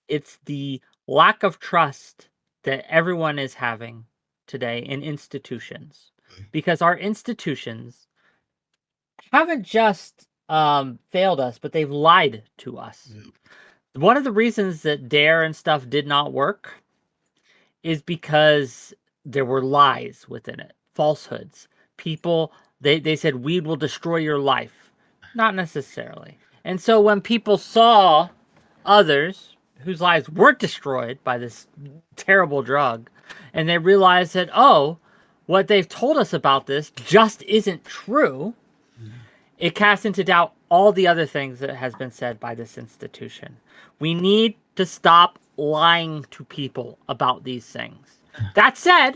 It's the lack of trust that everyone is having today in institutions, because our institutions haven't just failed us, but they've lied to us. One of the reasons that Dare and stuff did not work is because there were lies within it, falsehoods. People, they said weed will destroy your life. Not necessarily. And so when people saw others whose lives weren't destroyed by this terrible drug, and they realized that, oh, what they've told us about this just isn't true, it casts into doubt all the other things that has been said by this institution. We need to stop lying to people about these things. That said,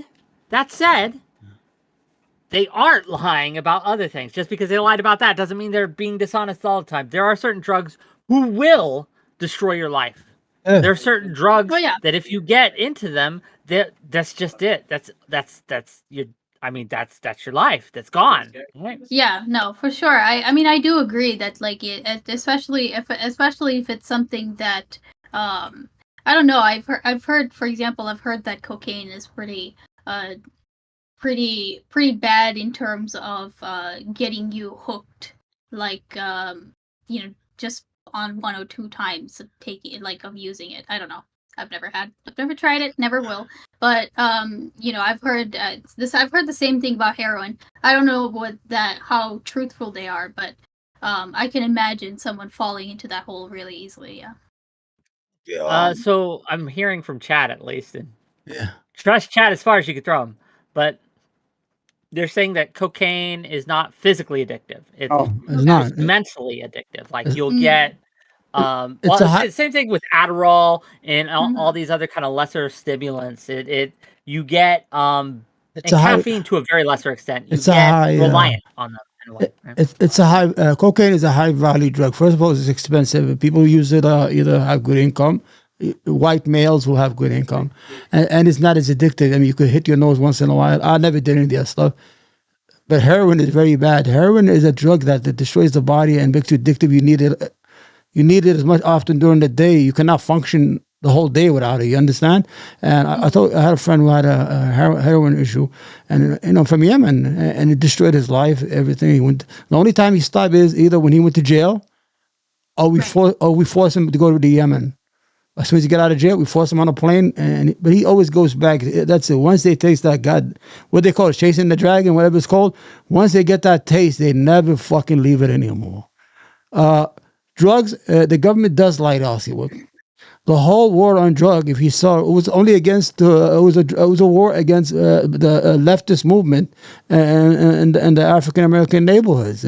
they aren't lying about other things. Just because they lied about that doesn't mean they're being dishonest all the time. There are certain drugs who will destroy your life. There are certain drugs that if you get into them, that's just it. That's your. I mean, that's your life. That's gone. Right? Yeah, no, for sure. I mean, I do agree that like especially if it's something that I don't know. I've heard, for example, I've heard that cocaine is pretty bad in terms of getting you hooked, like just on 1 or 2 times of taking it, like of using it. I don't know. I've never tried it, never will. But I've heard I've heard the same thing about heroin. I don't know how truthful they are, but I can imagine someone falling into that hole really easily. Yeah. So I'm hearing from chat at least, and Yeah. trust chat as far as you can throw them, but they're saying that cocaine is not physically addictive. It's not. mentally addictive. Like you'll get same thing with Adderall and all these other kind of lesser stimulants. You get and caffeine to a very lesser extent. You get reliant on them. In a way, right? It's a high cocaine is a high value drug. First of all, it's expensive. People use it either have good income. White males will have good income, and it's not as addictive. I mean, you could hit your nose once in a while. I never did any of that stuff, but heroin is very bad. Heroin is a drug that destroys the body and makes you addictive. You need it. You need it as much often during the day. You cannot function the whole day without it. You understand? And I had a friend who had a heroin issue, and from Yemen, and it destroyed his life. Everything. The only time he stopped is either when he went to jail, or we forced him to go to Yemen. As soon as he get out of jail, we force him on a plane, but he always goes back. That's it. Once they taste that what they call it, chasing the dragon, whatever it's called. Once they get that taste, they never fucking leave it anymore. Drugs, the government does lie to us. The whole war on drug, if you saw, it was only against it was a war against the leftist movement and the African American neighborhoods.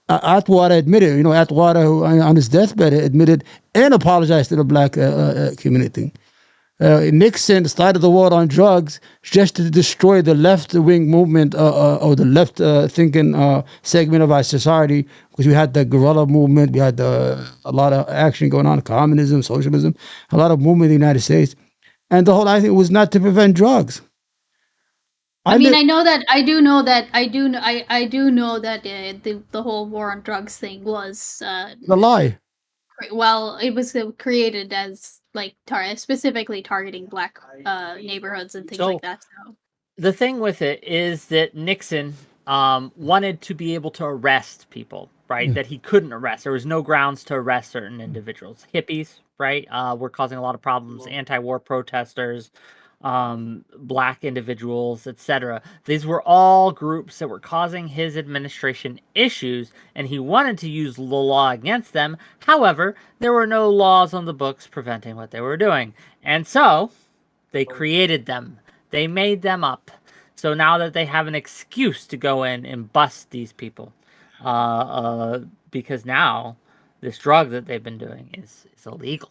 Atwater admitted, Atwater on his deathbed admitted and apologized to the black community. Nixon started the war on drugs just to destroy the left-wing movement or the left-thinking segment of our society, because we had the guerrilla movement, we had a lot of action going on, communism, socialism, a lot of movement in the United States. And the whole idea was not to prevent drugs. I mean, I know that I do know that I do know that the whole war on drugs thing was the lie. Well, it was created as like specifically targeting black neighborhoods and things like that. So the thing with it is that Nixon wanted to be able to arrest people, right? That he couldn't arrest. There was no grounds to arrest certain individuals. Hippies, right? Were causing a lot of problems. Anti-war protesters, black individuals, etc. These were all groups that were causing his administration issues, and he wanted to use the law against them. However, there were no laws on the books preventing what they were doing. And so they created them. They made them up. So now that they have an excuse to go in and bust these people, because now this drug that they've been doing is illegal.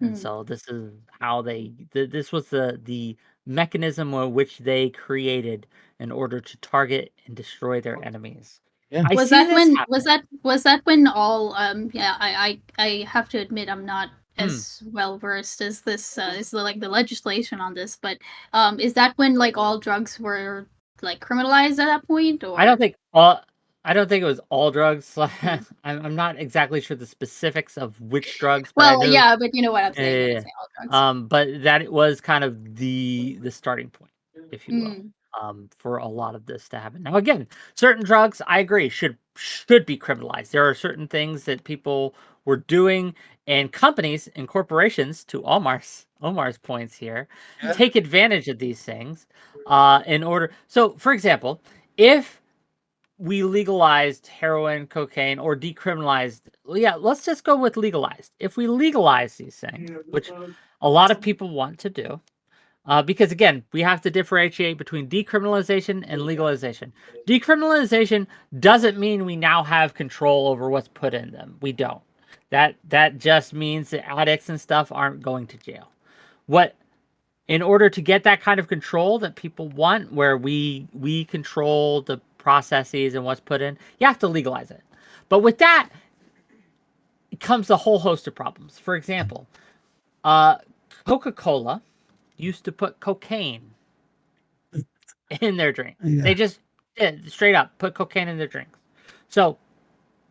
And so this is how this was the mechanism which they created in order to target and destroy their enemies. Yeah. Was that when all I have to admit I'm not as well versed as this is the legislation on this, but is that when like all drugs were like criminalized at that point? Or I don't think it was all drugs. I'm not exactly sure the specifics of which drugs. Well, yeah, but you know what I'm saying. When I say all drugs. But that it was kind of the starting point, if you will, for a lot of this to happen. Now, again, certain drugs, I agree, should be criminalized. There are certain things that people were doing, and companies and corporations, to Omar's points here, take advantage of these things in order. So, for example, if we legalized heroin, cocaine, or decriminalized, let's just go with legalized. If we legalize these things, which a lot of people want to do, because again, we have to differentiate between decriminalization and legalization. Decriminalization doesn't mean we now have control over what's put in them. We don't. That just means that addicts and stuff aren't going to jail. In order to get that kind of control that people want, where we control the processes and what's put in, you have to legalize it. But with that, it comes a whole host of problems. For example, Coca-Cola used to put cocaine in their drink. Yeah. They just did, straight up, put cocaine in their drinks. So,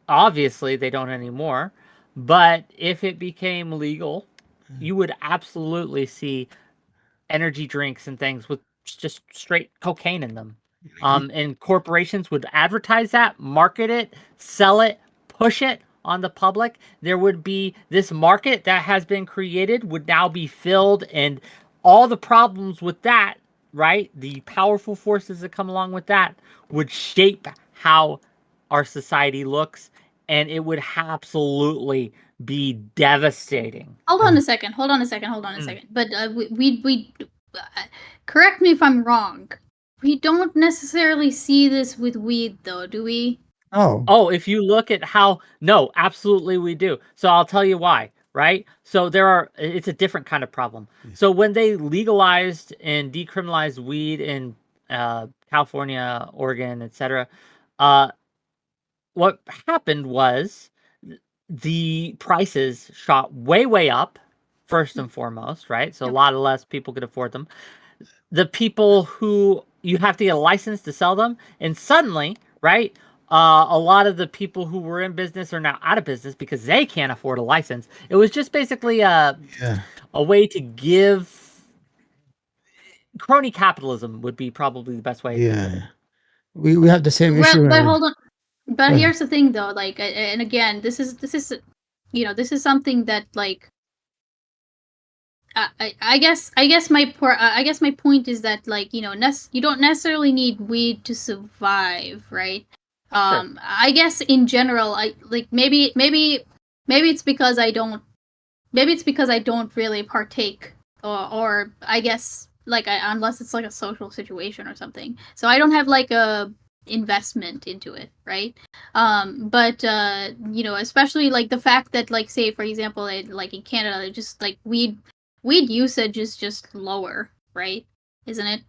obviously, they don't anymore. But if it became legal, you would absolutely see energy drinks and things with just straight cocaine in them. And corporations would advertise that, market it, sell it, push it on the public. There would be this market that has been created would now be filled, and all the problems with that, right? The powerful forces that come along with that would shape how our society looks, and it would absolutely be devastating. Hold on a second. But we correct me if I'm wrong. We don't necessarily see this with weed, though, do we? Oh, if you look at no, absolutely we do. So I'll tell you why, right? So it's a different kind of problem. So when they legalized and decriminalized weed in California, Oregon, etc., what happened was the prices shot way up, first and foremost, right? So a lot less people could afford them. The people who you have to get a license to sell them, and suddenly, right, a lot of the people who were in business are now out of business because they can't afford a license. It was just basically a way to give crony capitalism would be probably the best way. Yeah, we have the same issue. But hold on. But here's the thing, though. Like, and again, this is this is something that like. I guess my point is that like you don't necessarily need weed to survive, right? Sure. I guess in general, I like maybe it's because I don't really partake, or I guess like unless it's like a social situation or something. So I don't have like a investment into it, right? But especially like the fact that like say for example like in Canada, just like weed weed usage is just lower, right? Isn't it?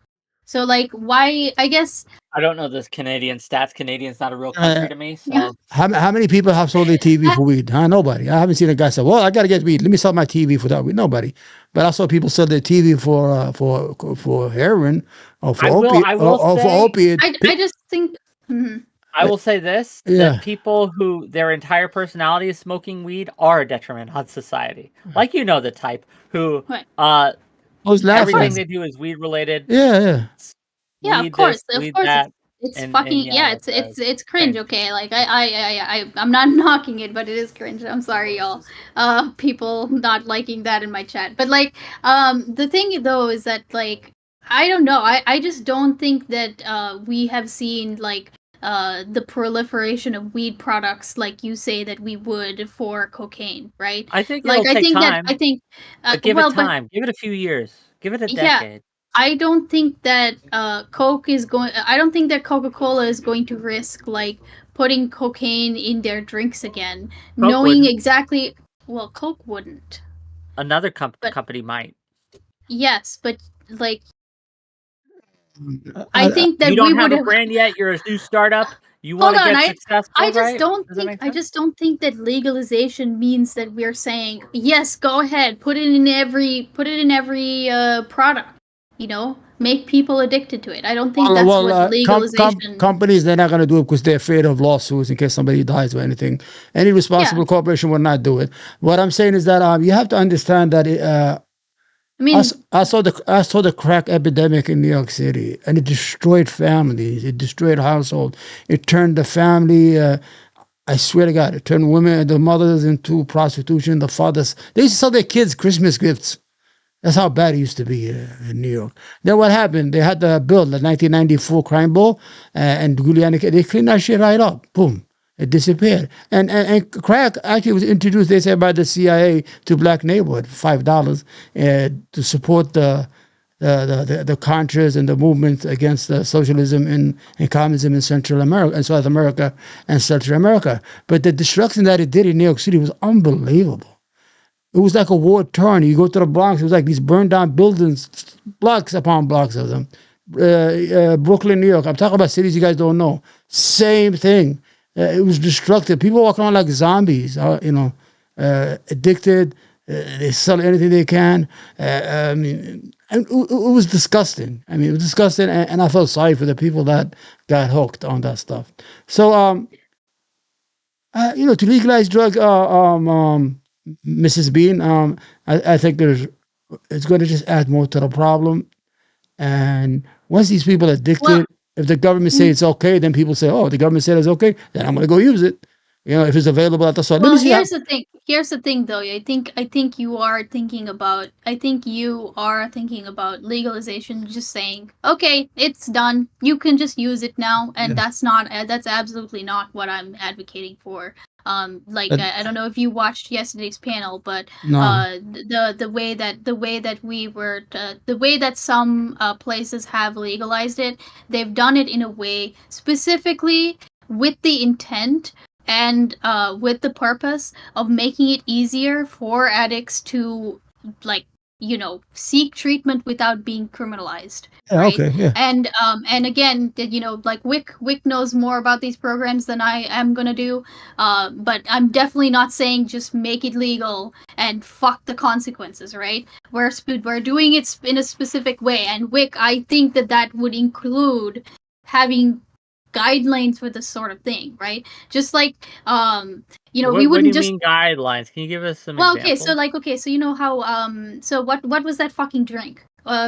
So like, why? I guess. I don't know this Canadian stats. Canadian's not a real country to me, Yeah. so How many people have sold their TV for weed? Huh? Nobody. I haven't seen a guy say, "Well, I got to get weed. Let me sell my TV for that weed." Nobody. But I saw people sell their TV for heroin or for I will or for say opiate. I just think. Mhm. I will say this: Yeah. that people who their entire personality is smoking weed are a detriment on society. Like the type who Right. I was everything laughing. they do is weed related. Yeah. Yeah, of Weed course, this, weed it's that, fucking it's cringe. Okay, like I'm not knocking it, but it is cringe. I'm sorry, y'all. People not liking that in my chat, but like, the thing though is that like I don't know. I just don't think that we have seen like the proliferation of weed products like you say that we would for cocaine, right? I think Like it'll take time. I think But give well, it time. Give it a few years. Give it a yeah, decade. I don't think that Coke is going. I don't think that Coca-Cola is going to risk like putting cocaine in their drinks again, Coke knowing wouldn't. exactly. Well, Coke wouldn't. Another But company might. yes, but like I I, think that You we don't would have a have. brand yet. You're a new startup. You Hold want to on, get I successful, just right? don't Does that think make I sense? just don't think that legalization means that we're saying yes, go ahead, put it in every product. You know, make people addicted to it. I don't think that's what legalization. companies, they're not going to do it because they're afraid of lawsuits in case somebody dies or anything. Any Yeah, responsible corporation would not do it. What I'm saying is that you have to understand that I mean, I saw the crack epidemic in New York City, and it destroyed families. It destroyed households. It turned the family. I swear to God, it turned women, the mothers, into prostitution. The fathers, they used to sell their kids Christmas gifts. That's how bad it used to be in New York. Then what happened? They had the bill, the 1994 crime bill, and Giuliani, they cleaned that shit right up. Boom. It disappeared. And crack actually was introduced, they said, by the CIA to black neighborhood, $5 to support the Contras and the movement against socialism and communism in Central America and South America and Central America. But the destruction that it did in New York City was unbelievable. It was like a war torn. You go to the Bronx, it was like these burned down buildings, blocks upon blocks of them. Brooklyn, New York. I'm talking about cities you guys don't know. Same thing. It was destructive. People walking around like zombies, addicted. They sell anything they can. It was disgusting. I mean, it was disgusting, and I felt sorry for the people that got hooked on that stuff. So, to legalize drug, Mrs. Bean, I think it's going to just add more to the problem. And once these people are well, addicted, if the government say mm, it's okay, then people say, "Oh, the government said it's okay, then I'm going to go use it." If it's available at the store. Let me well, see how. here's the thing. Here's the thing, though. I think you are thinking about. I think you are thinking about legalization. Just saying, okay, it's done. You can just use it now, and Yeah. that's absolutely not what I'm advocating for. Like But I don't know if you watched yesterday's panel, but no. the way that we were the way that some places have legalized it, they've done it in a way specifically with the intent and with the purpose of making it easier for addicts to like seek treatment without being criminalized, Yeah. right? Okay. Yeah. And again, like Wick knows more about these programs than I am gonna do, but I'm definitely not saying just make it legal and fuck the consequences, right? We're doing it in a specific way, and Wick, I think that would include having guidelines for this sort of thing, right? Just like we What do wouldn't you just. mean guidelines? Can you give us some Well, okay, so examples? you know how so what was that fucking drink?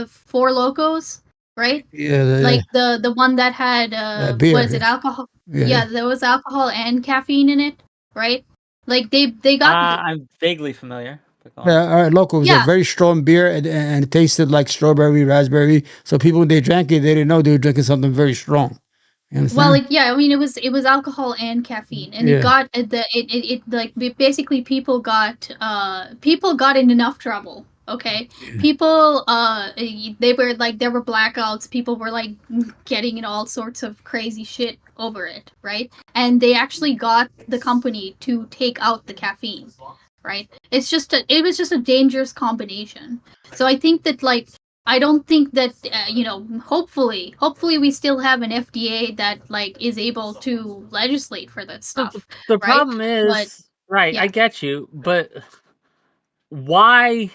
Four Locos, right? Yeah. Like the one that had was it Beer. alcohol? Yeah. Yeah, there was alcohol and caffeine in it, right? Like they got I'm vaguely familiar. But go on. Yeah, all right, local. It was a yeah. very strong beer, and it tasted like strawberry, raspberry. So people, when they drank it, they didn't know they were drinking something very strong. You Well, understand? like yeah, I mean it was alcohol and caffeine, and it Yeah. got it like basically people got in enough trouble. Okay, people they were like there were blackouts. People were like getting in all sorts of crazy shit over it, right? And they actually got the company to take out the caffeine, right? It was just a dangerous combination. So I think that like I don't think that hopefully we still have an FDA that like is able to legislate for that The, stuff, the right? problem But is, right, yeah. I get you, but why?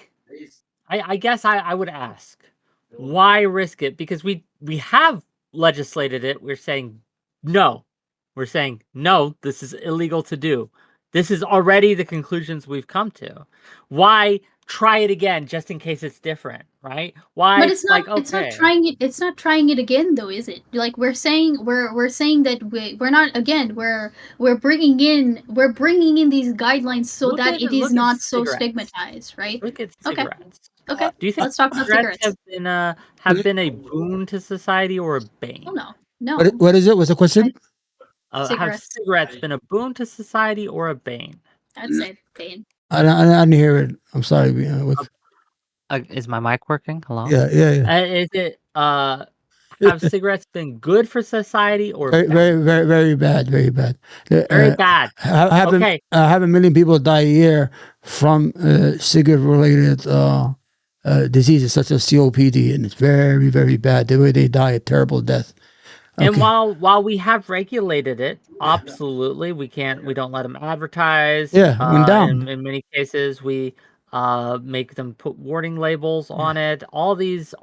I guess I would ask, why risk it? Because we have legislated it. We're saying no. We're saying no, this is illegal to do. This is already the conclusions we've come to. Why try it again just in case it's different, right? Why But it's not like okay. it's not trying it again though, is it? Like we're saying that we're not again we're bringing in these guidelines so that it is Look at not so cigarettes. stigmatized, right? Look at Okay. cigarettes. Okay. Do you think Let's talk about cigarettes cigarettes. have been a boon to society or a bane? Oh no. No. What is it? What's the question? Have Cigarettes. cigarettes been a boon to society or a bane? I'd say pain. I didn't hear it. I'm sorry. Is my mic working? Hello? Yeah. Is it have cigarettes been good for society or Very, bad? very bad. Very bad. Very bad. Okay. Have a million people die a year from cigarette-related diseases such as COPD, and it's very, very bad. The way they die, a terrible death. And while we have regulated it, absolutely, we don't let them advertise. Yeah, went down. In many cases, we make them put warning labels on it. All these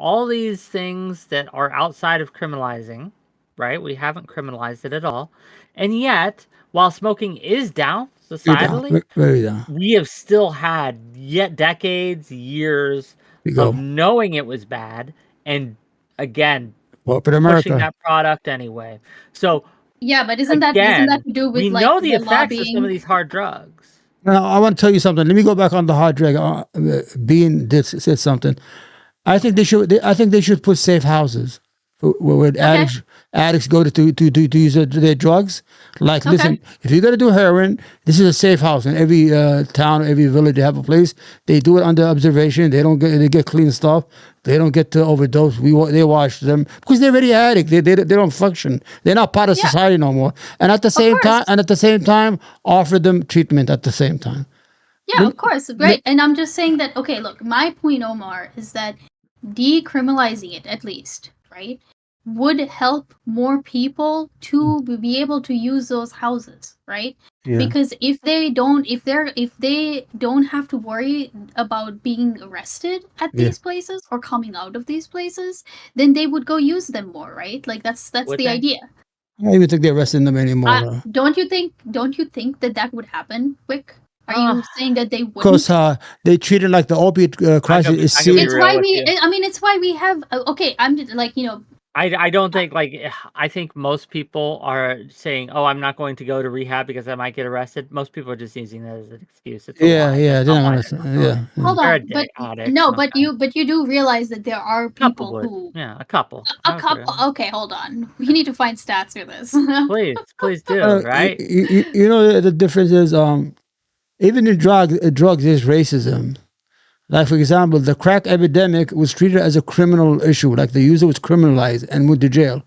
things that are outside of criminalizing, right? We haven't criminalized it at all. And yet, while smoking is down societally, Very down. we have still had yet decades, years of knowing it was bad, and again, but pushing that product anyway. So yeah, but isn't that to do with we like know the effects lobbying? of some of these hard drugs? Now, I want to tell you something. Let me go back on the hard drug. Bean said something. I think they should put safe houses where addicts go to use their drugs. Like, listen, if you're gonna do heroin, this is a safe house. In every town, every village, they have a place. They do it under observation. They get clean stuff. They don't get to overdose. They wash them because they're already addict. They don't function. They're not part of society no more. And at the same time, offer them treatment at the same time. Yeah, of course, right. And I'm just saying that. Okay, look, my point, Omar, is that decriminalizing it, at least, right, would help more people to be able to use those houses, right? Yeah. Because if they don't have to worry about being arrested at these places or coming out of these places, then they would go use them more, right? Like that's the idea. I don't even think they're arresting them anymore. Don't you think that would happen, Wick? Are you saying that they wouldn't? Because they treat it like the opiate crisis is serious. It's why we have. Okay, I'm just like I don't think I think most people are saying, "Oh, I'm not going to go to rehab because I might get arrested." Most people are just using that as an excuse. It's Hold on, but you do realize that there are people who a couple. Okay, hold on. We need to find stats for this. please do. Right? You know the difference is even in drugs is racism. Like, for example, the crack epidemic was treated as a criminal issue. Like, the user was criminalized and went to jail.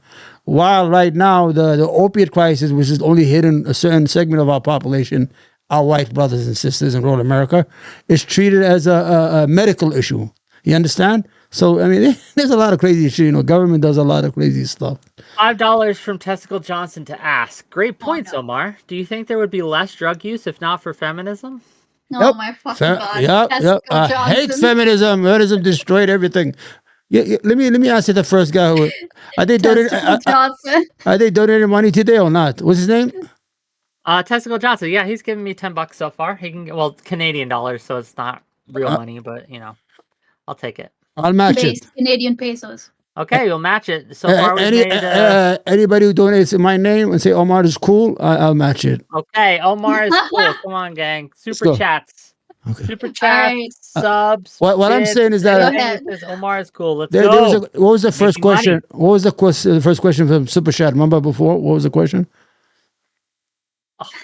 While right now, the opiate crisis, which is only hitting a certain segment of our population, our white brothers and sisters in rural America, is treated as a medical issue. You understand? So, I mean, there's a lot of crazy shit. Government does a lot of crazy stuff. $5 from Testicle Johnson to ask. Great points, Omar. Do you think there would be less drug use if not for feminism? No, my fucking God. Yep. I hate feminism. Feminism destroyed everything. Let me ask you the first guy who are they donating money today or not? What's his name? Testicle Johnson. Yeah, he's giving me $10 so far. He can Canadian dollars, so it's not real money, but I'll take it. I'll match it. Canadian pesos. Okay, we'll match it. So far, anybody who donates in my name and say Omar is cool, I'll match it. Okay, Omar is cool. Come on, gang. Super chats. Okay. Super chats, subs. What I'm saying is that Omar is cool. Let's go. What was the first question? What was the first question from Super Chat? Remember before? What was the question?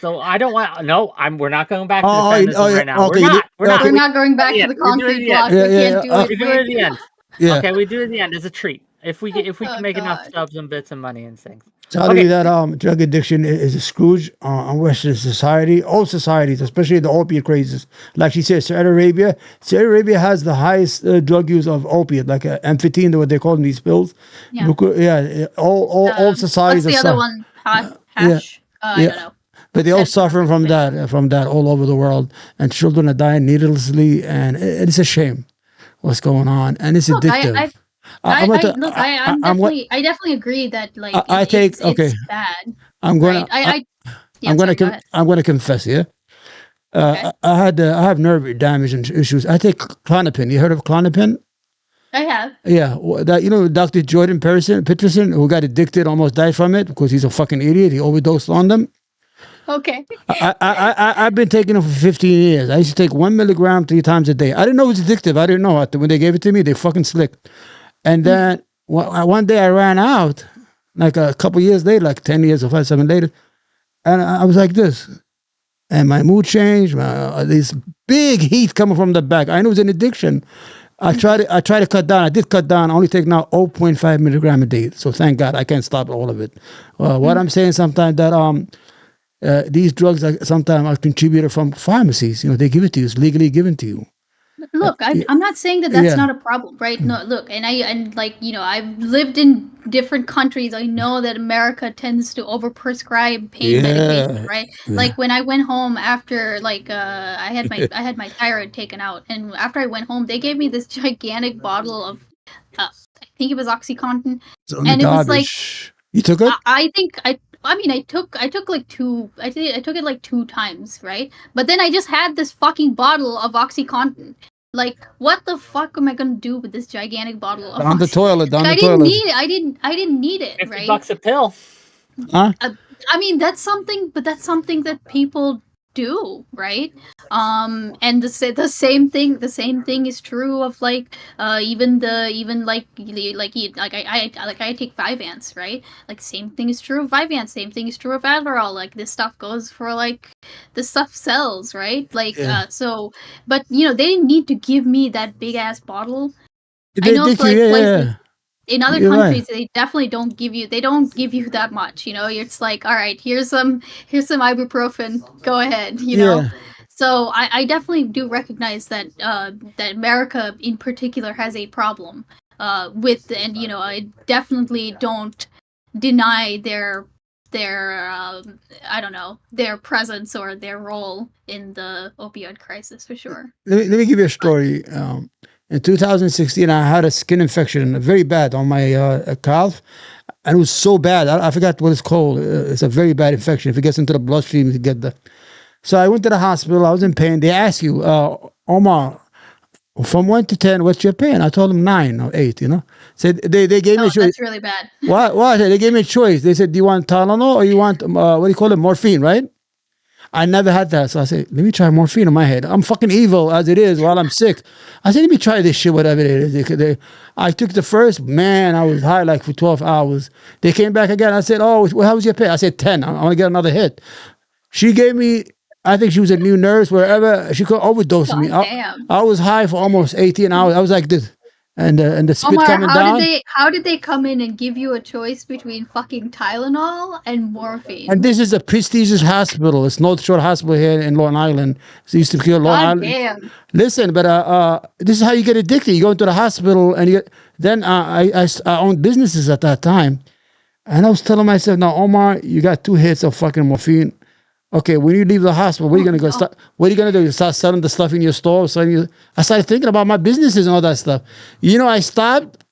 So I don't want. No, we're not going back to the feminism right now. Okay, we're not going back to the concrete block. We can't do it. We do it at the end. Yeah. Okay, we do it at the end as a treat. If we can make enough subs and bits and money and things. telling me that drug addiction is a scourge on Western society, all societies, especially the opiate crazes. Like she said, Saudi Arabia has the highest drug use of opiate, like amphetamine, what they call in these pills. Yeah. All societies What's the are other one? yeah, Hash? I yeah. don't know. But they all That's not suffer really from big. that all over the world, and children are dying needlessly, and it's a shame what's going on, and it's Look, addictive. I'm going to, I definitely agree that like I take okay. it's bad, I'm gonna right? Yeah, sorry, go ahead. I'm gonna confess here. Okay, I have nerve damage and issues. I take Clonopin. You heard of Clonopin? I have. Yeah, that Dr. Jordan Peterson, who got addicted, almost died from it because he's a fucking idiot. He overdosed on them. Okay. I've been taking it for 15 years. I used to take 1 milligram 3 times a day. I didn't know it was addictive. I didn't know it. When they gave it to me, they fucking slicked. And then one day I ran out, like a couple years later, like 10 years or 5, 7 later, and I was like this. And my mood changed. This big heat coming from the back. I knew it was an addiction. I tried to cut down. I did cut down. I only take now 0.5 milligram a day. So thank God I can't stop all of it. What I'm saying sometimes that these drugs sometimes are contributed from pharmacies. They give it to you. It's legally given to you. Look, I'm not saying that that's not a problem, right? No, look, and like I've lived in different countries. I know that America tends to overprescribe pain medication, right? Yeah. Like when I went home after I had my thyroid taken out, and after I went home, they gave me this gigantic bottle of I think it was OxyContin, and it was like you took it. I took like two. I took it like 2 times, right? But then I just had this fucking bottle of OxyContin. Like, what the fuck am I gonna do with this gigantic bottle of down the toilet? I didn't need it. I didn't need it. $50 right? a pill. Huh? I mean, that's something that people do, right? And the same thing is true of like even I take Vyvanse, right? Like same thing is true of Vyvanse, same thing is true of Adderall. Like this stuff goes for like this stuff sells, right? Like so, but they didn't need to give me that big ass bottle. I know places. In other countries, they definitely don't give you. They don't give you that much. It's like, all right, here's some ibuprofen. Go ahead. know. So I definitely do recognize that that America in particular has a problem with, and I definitely don't deny their I don't know, their presence or their role in the opioid crisis for sure. Let me give you a story. In 2016, I had a skin infection, very bad, on my calf, and it was so bad. I forgot what it's called. It's a very bad infection. If it gets into the bloodstream, you get the. So I went to the hospital. I was in pain. They asked you, Omar, from 1 to 10, what's your pain? I told them 9 or 8. Said they gave me a choice. That's really bad. What? They gave me a choice. They said, do you want Tylenol or you want what do you call it, morphine? Right? I never had that. So I said, let me try morphine in my head. I'm fucking evil as it is while I'm sick. I said, let me try this shit, whatever it is. I took the first, man, I was high like for 12 hours. They came back again. I said, oh, well, how was your pain? I said, 10. I want to get another hit. She gave me, I think she was a new nurse, wherever. She could overdose me. I was high for almost 18 hours. I was like this. And the spit Omar, coming down. How did they come in and give you a choice between fucking Tylenol and morphine? And this is a prestigious hospital. It's North Shore Hospital here in Long Island. It used to be Long Island. Damn. Listen, but this is how you get addicted. You go into the hospital, and then I owned businesses at that time, and I was telling myself, now Omar, you got 2 hits of fucking morphine. Okay, when you leave the hospital, where are you gonna go? What are you gonna do? You start selling the stuff in your store? I started thinking about my businesses and all that stuff. I stopped.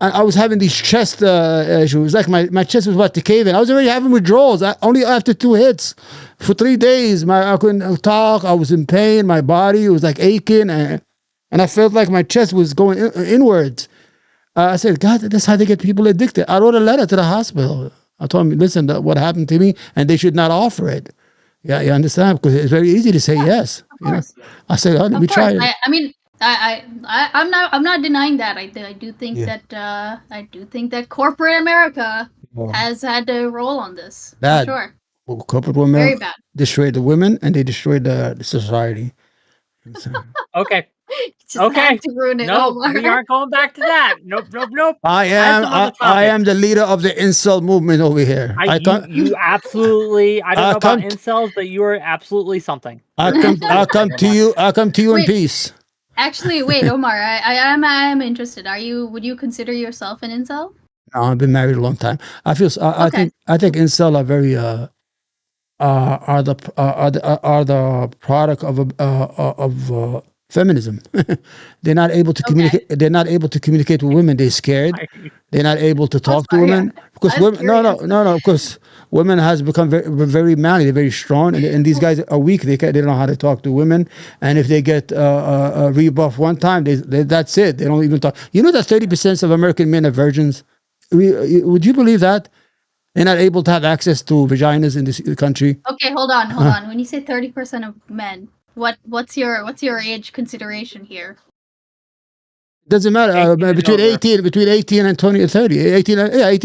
I was having these chest issues. Like my chest was about to cave in. I was already having withdrawals. Only after 2 hits. For 3 days, I couldn't talk. I was in pain. My body was like aching, and I felt like my chest was going inwards. I said, God, that's how they get people addicted. I wrote a letter to the hospital. I told them, listen, what happened to me, and they should not offer it. Yeah, you understand? Because it's very easy to say yes. Of course. I said, oh, let me try it. I mean, I'm not denying that. I do think that corporate America has had a role on this. Bad. For sure. Well, corporate America Very bad. destroyed the women, and they destroyed the society. Okay. Just had to ruin it, No, Omar. we aren't going back to that. Nope. I That's am some other I topic. am the leader of the incel movement over here. You absolutely. I don't I know about come incels, but you are absolutely something. I You're come absolutely something, Omar. I come to you in Wait. peace. Actually, wait, Omar, I am interested. Would you consider yourself an incel? No, I've been married a long time. Okay. I think incel are very are the product of feminism. They're not able to Okay. communicate. They're not able to communicate with women. They're scared. They're not able to Oh, talk to sorry. women because I was women. No, curious. Because women has become very manly. They're very strong, and these guys are weak. They don't know how to talk to women. And if they get a rebuff one time, that's it. They don't even talk. You know that 30% of American men are virgins. Would you believe that? They're not able to have access to vaginas in this country. Okay, hold on. When you say 30% of men, what's your age consideration here? Doesn't matter. 18 and Between over. 18 and 20 and 30. 18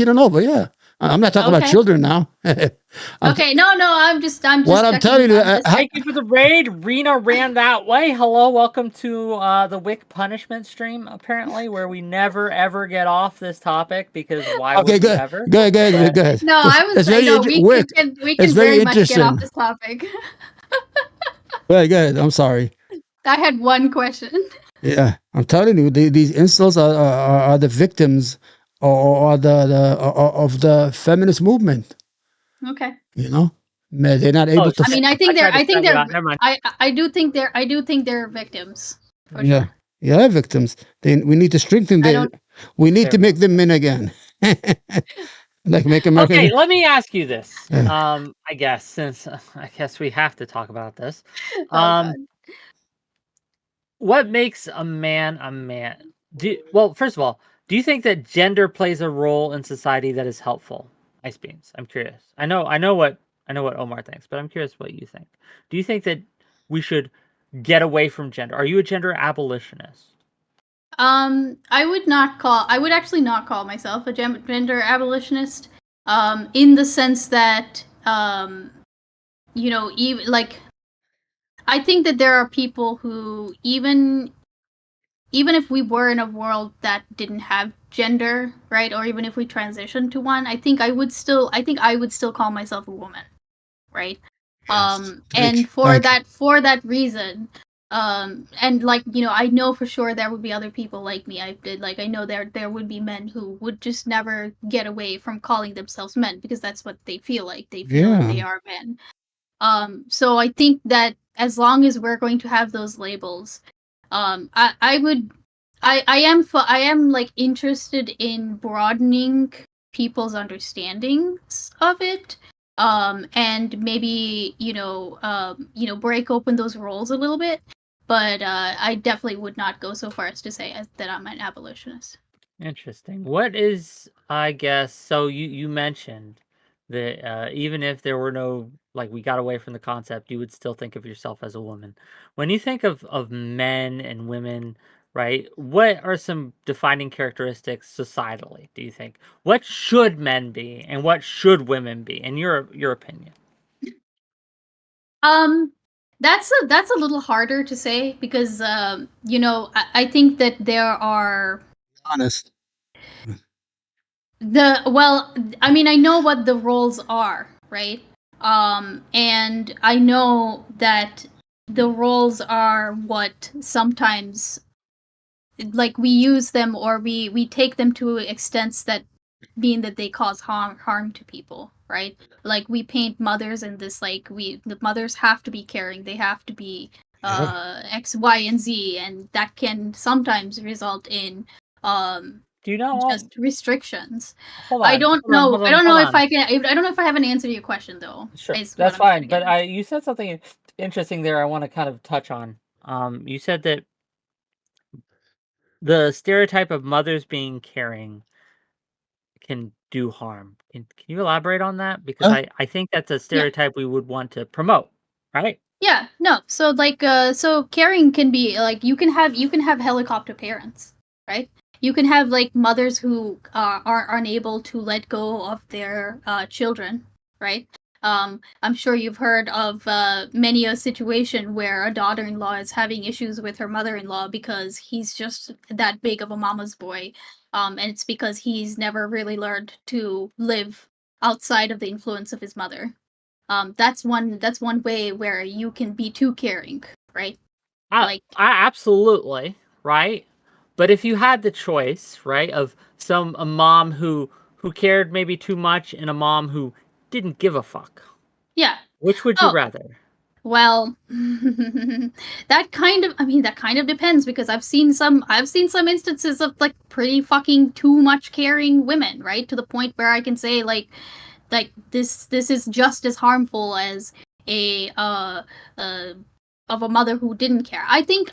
and over, yeah. I'm not talking about Okay. children now. Okay, no, I'm just What I'm checking. telling you, Thank you for the raid. Rena ran that way. Hello, welcome to the Wick punishment stream, apparently, where we never ever get off this topic because why okay, would we good. ever? Go ahead. No, I was It's very no, we Wick. can It's very very much get off interesting. this topic. Go ahead. I'm sorry. I had one question. Yeah, I'm telling you, these insults are the victims or of the feminist movement. Okay. You know, they're not able to. I mean, I think tried to they're set you out. Never mind. I do think they're victims. For Yeah, sure. yeah, victims. We need to strengthen I them. don't We need to Fair make them men again. Like make America. Okay, let me ask you this. Yeah. I guess since I guess we have to talk about this. Oh god. What makes a man a man? Well, first of all, do you think that gender plays a role in society that is helpful? Ice beans. I'm curious. I know what Omar thinks, but I'm curious what you think. Do you think that we should get away from gender? Are you a gender abolitionist? I would actually not call myself a gender abolitionist. In the sense that even like I think that there are people who even if we were in a world that didn't have gender, right, or even if we transitioned to one, I think I would still call myself a woman, right? And for that reason, and I know for sure there would be other people like me. I know there would be men who would just never get away from calling themselves men because that's what they feel like. They feel like they are men. So I think that as long as we're going to have those labels, I am like interested in broadening people's understandings of it, and maybe break open those roles a little bit. But I definitely would not go so far as to say that I'm an abolitionist. Interesting. What is, I guess, so you mentioned that even if there were no, like, we got away from the concept, you would still think of yourself as a woman. When you think of men and women, right, what are some defining characteristics societally, do you think? What should men be and what should women be, in your opinion? That's a little harder to say because I think that there are honest. I mean, I know what the roles are, right? And I know that the roles are what sometimes, like, we use them or we take them to extents that mean that they cause harm to people, right? Like, we paint mothers in this, like, the mothers have to be caring, they have to be X, Y, and Z, and that can sometimes result in Do you know? just restrictions. Hold on. I don't hold on, know. hold I on, don't know hold if on. I don't know if I have an answer to your question though. Sure, Is what that's I'm trying fine. to But get at. you said something interesting there. I want to kind of touch on. You said that the stereotype of mothers being caring can do harm. Can you elaborate on that? Because I think that's a Yeah. stereotype we would want to promote, right? Yeah. No. So so caring can be like you can have helicopter parents, right? You can have like mothers who are unable to let go of their children, right? I'm sure you've heard of many a situation where a daughter-in-law is having issues with her mother-in-law because he's just that big of a mama's boy, and it's because he's never really learned to live outside of the influence of his mother. That's one way where you can be too caring, right? I absolutely, right? But if you had the choice, right, of a mom who cared maybe too much and a mom who didn't give a fuck, yeah. which would you rather? Well, that kind of depends, because I've seen some instances of like pretty fucking too much caring women, right? To the point where I can say like this is just as harmful as a of a mother who didn't care. I think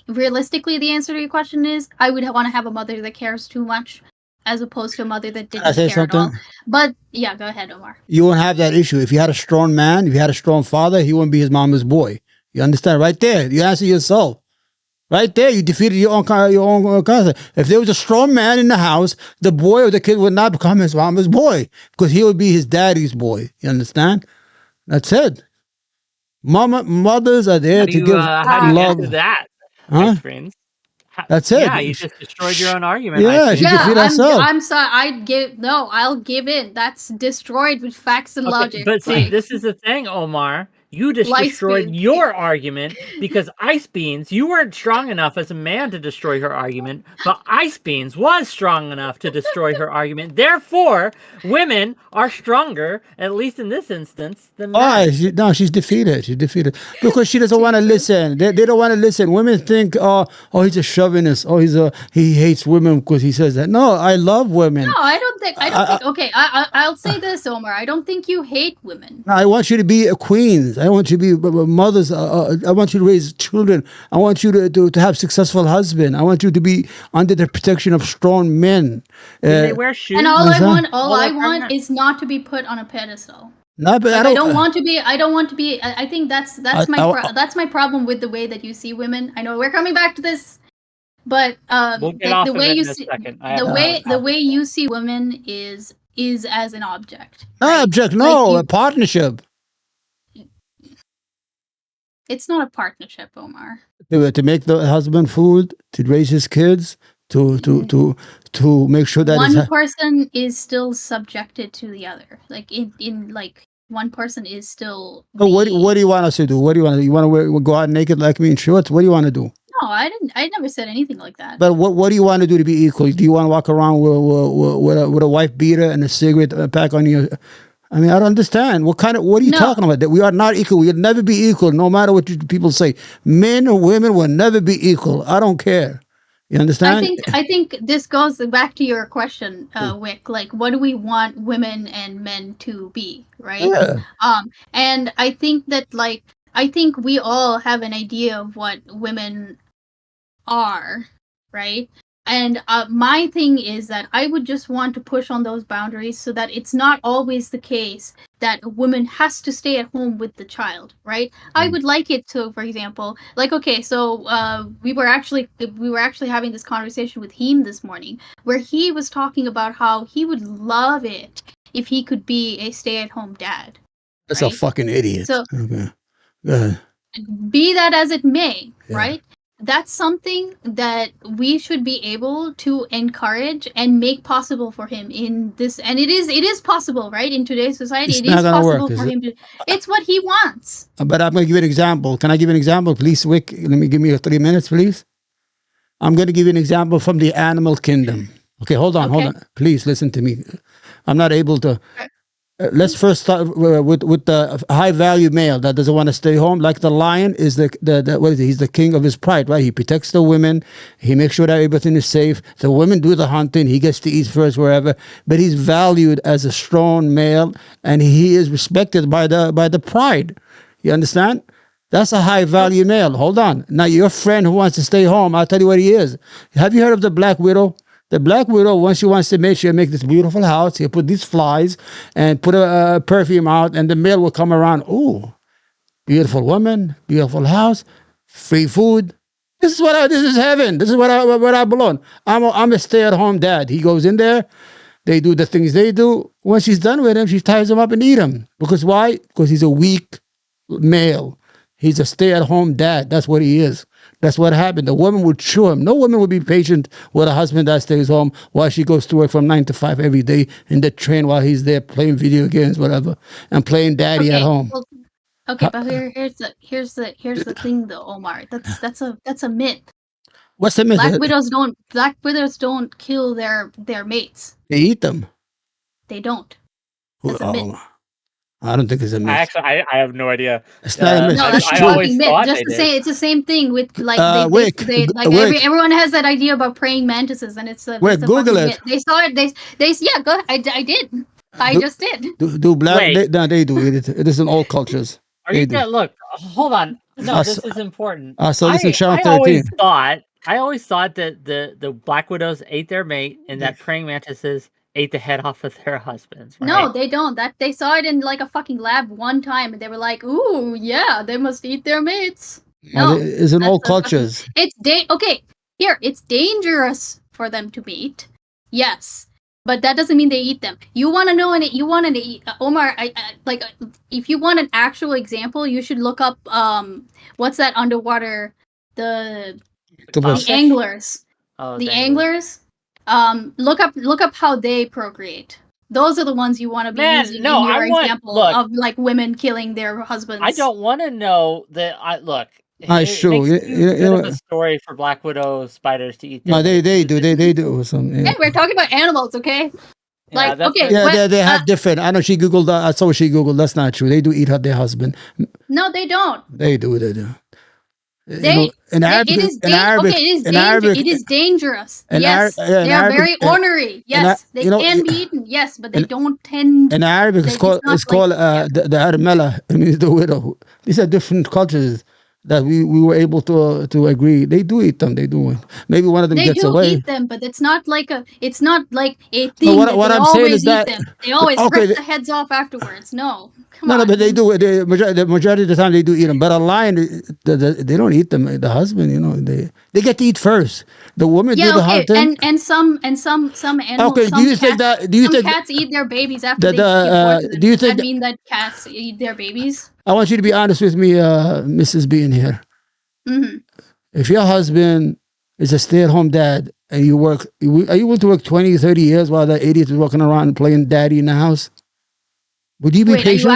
realistically the answer to your question is I would want to have a mother that cares too much as opposed to a mother that didn't care at all. But yeah, go ahead, Omar. You won't have that issue. If you had a strong man, if you had a strong father, he wouldn't be his mama's boy. You understand? Right there. You answer yourself. Right there, you defeated your own concept. If there was a strong man in the house, the boy or the kid would not become his mama's boy because he would be his daddy's boy. You understand? That's it. Mothers are there to give how do you love. answer that, huh? friends? That's it. Yeah, you just destroyed your own argument. Yeah, she defeated herself. I'm sorry. I'll give in. That's destroyed with facts and logic. But see, this is the thing, Omar. You just destroyed your argument because Ice Beans, you weren't strong enough as a man to destroy her argument, but Ice Beans was strong enough to destroy her argument. Therefore, women are stronger, at least in this instance, than men. She's defeated. She's defeated because she doesn't want to listen. They don't want to listen. Women think, oh, he's a chauvinist. Oh, he hates women because he says that. No, I love women. No, I don't think. Okay, I'll say this, Omar. I don't think you hate women. No, I want you to be a queen. I want you to be mothers. I want you to raise children. I want you to have successful husband. I want you to be under the protection of strong men. Do they wear shoes? And all I want is not to be put on a pedestal. No, but I don't want to be. I think that's my problem with the way that you see women. I know we're coming back to this, but the way you see women is as an object. Right? Object, no, a partnership. It's not a partnership, Omar. To make the husband food, to raise his kids, to make sure that one person is still subjected to the other. Like in one person is still. What do you want us to do? What do you want to do? You want to go out naked like me in shorts? What do you want to do? No, I didn't. I never said anything like that. But what do you want to do to be equal? Do you want to walk around with a wife beater and a cigarette pack on your? I mean, I don't understand. What are you talking about? That we are not equal. We'll never be equal, no matter what people say. Men or women will never be equal. I don't care. You understand? I think this goes back to your question, Whick. Like, what do we want women and men to be, right? Yeah. And I think that, I think we all have an idea of what women are, right? And my thing is that I would just want to push on those boundaries so that it's not always the case that a woman has to stay at home with the child, right? I would like it to, for example, we were actually having this conversation with him this morning, where he was talking about how he would love it if he could be a stay-at-home dad. That's a fucking idiot. So, okay. Go ahead. Be that as it may, right? That's something that we should be able to encourage and make possible for him in this. And it is possible, right? In today's society, it is possible for him to. It's what he wants. But I'm going to give you an example. Can I give you an example, please, Wick? Give me 3 minutes, please. I'm going to give you an example from the animal kingdom. Okay, hold on. Please listen to me. I'm not able to. Let's first start with the high value male that doesn't want to stay home. Like the lion is what is he? He's the king of his pride, right? He protects the women. He makes sure that everything is safe. The women do the hunting. He gets to eat first wherever. But he's valued as a strong male, and he is respected by the pride. You understand? That's a high value male. Hold on. Now your friend who wants to stay home, I'll tell you what he is. Have you heard of the black widow? The black widow, once she wants to make this beautiful house, he'll put these flies and put a perfume out, and the male will come around. Ooh, beautiful woman, beautiful house, free food. This is heaven. This is what I belong. I'm a stay-at-home dad. He goes in there. They do the things they do. When she's done with him, she ties him up and eat him. Because why? Because he's a weak male. He's a stay-at-home dad. That's what he is. That's what happened. The woman would chew him. No woman would be patient with a husband that stays home while she goes to work from 9 to 5 every day in the train while he's there playing video games, whatever, and playing daddy at home. Well, okay, but here's the thing though, Omar. That's a myth. What's the myth? Black widows don't kill their mates. They eat them. They don't. That's a myth. I don't think it's a myth. I have no idea. It's not a myth. No, that's I a always myth. thought Just they to say, did. it's the same thing with like Whick, Whick. everyone has that idea about praying mantises, and it's a Whick, Google fucking it. myth. They saw it. They yeah. Go. I did. I just did. Do black? Wait. They do it. It is in all cultures. Are They you do. look? Hold on. No, I this saw- is important. so this is Channel I 13. always thought that the Black Widows ate their mate and that praying mantises ate the head off of their husbands. Right? No, they don't. That they saw it in like a fucking lab one time, and they were like, "Ooh, yeah, they must eat their mates." No, It's in all cultures. okay. Here, it's dangerous for them to eat. Yes, but that doesn't mean they eat them. You want to know, and you want to eat Omar. If you want an actual example, you should look up what's that underwater the anglers. Oh, The anglers. Look up how they procreate. Those are the ones you want to be using in your example of like women killing their husbands. I don't want to know that. It's true. Makes bit of a story for Black Widow spiders to eat. No, they do. They do some. Hey, we're talking about animals, okay? Yeah, Like, okay. Yeah, they have different. I know she googled. I saw she googled. That's not true. They do eat their husband. No, they don't. They do. They do. It is dangerous. Yes, they are very ornery. Yes, they can be eaten. Yes, but they don't tend. In Arabic, it's called the Armela. It means the widow. These are different cultures that we were able to agree. They do eat them. They do. Maybe one of them gets away. They do eat them, but it's not like a thing. What I'm saying is that they always rip the heads off afterwards. No, come on. No, but they do. The majority of the time they do eat them. But a lion, they don't eat them. The husband, they get to eat first. The woman do the hunting. And some animals. Okay, do you think cats eat their babies after they give birth to them? Do you think that mean that cats eat their babies? I want you to be honest with me, Mrs. Being here. Mm-hmm. If your husband is a stay-at-home dad and you work, are you willing to work 20, 30 years while that idiot is walking around playing daddy in the house? Would you be patient?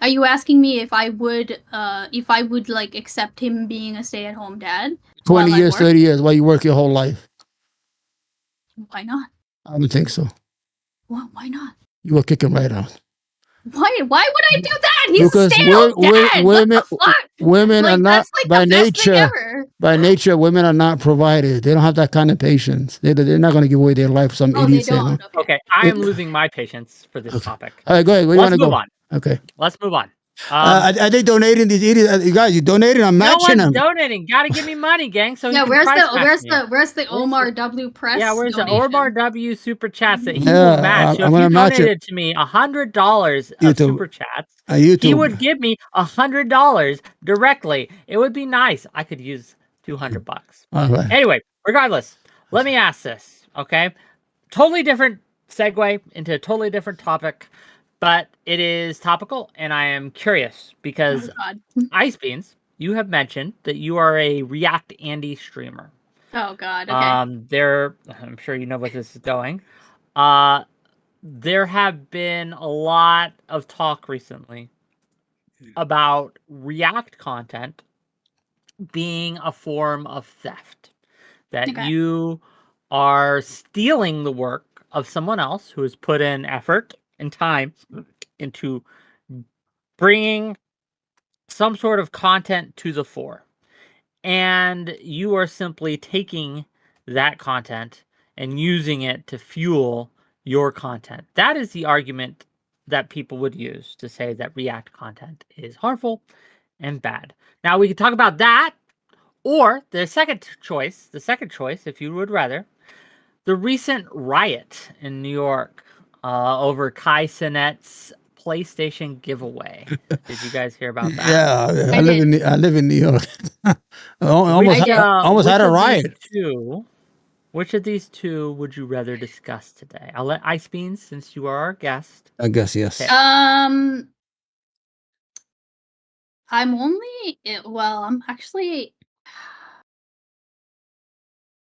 Are you asking me if I would like accept him being a stay-at-home dad? 20 years, 30 years while you work your whole life? Why not? I don't think so. Well, why not? You will kick him right out. Why would I do that? He's because a stay-at-home dad. What the fuck? Women like, are not by nature. By nature, women are not providers. They don't have that kind of patience. They're not going to give away their life for some idiot. They don't. Okay, I am losing my patience for this topic. All right, go ahead. Where you want to go? On. Okay. Let's move on. Are they donating these idiots? You guys, you donating? I'm matching them. Donating. Gotta give me money, gang. So where's the Omar W press? Yeah, where's donation? the Omar W super chats that he will match? So if you donated to me $100 of super chats, he would give me $100 directly. It would be nice. I could use $200. All right. Anyway, regardless, let me ask this. Okay, totally different segue into a totally different topic. But it is topical, and I am curious because Ice Beans, you have mentioned that you are a React Andy streamer. Oh God! Okay. I'm sure you know where this is going. There have been a lot of talk recently about React content being a form of theft. That you are stealing the work of someone else who has put in effort and time into bringing some sort of content to the fore. And you are simply taking that content and using it to fuel your content. That is the argument that people would use to say that React content is harmful and bad. Now we can talk about that, or the second choice, if you would rather, the recent riot in New York over Kai Cenat's PlayStation giveaway. Did you guys hear about that? Yeah, I live in New York. almost had a riot. Which of these two would you rather discuss today? I'll let Ice Beans, since you are our guest. I guess yes. Okay. I'm actually.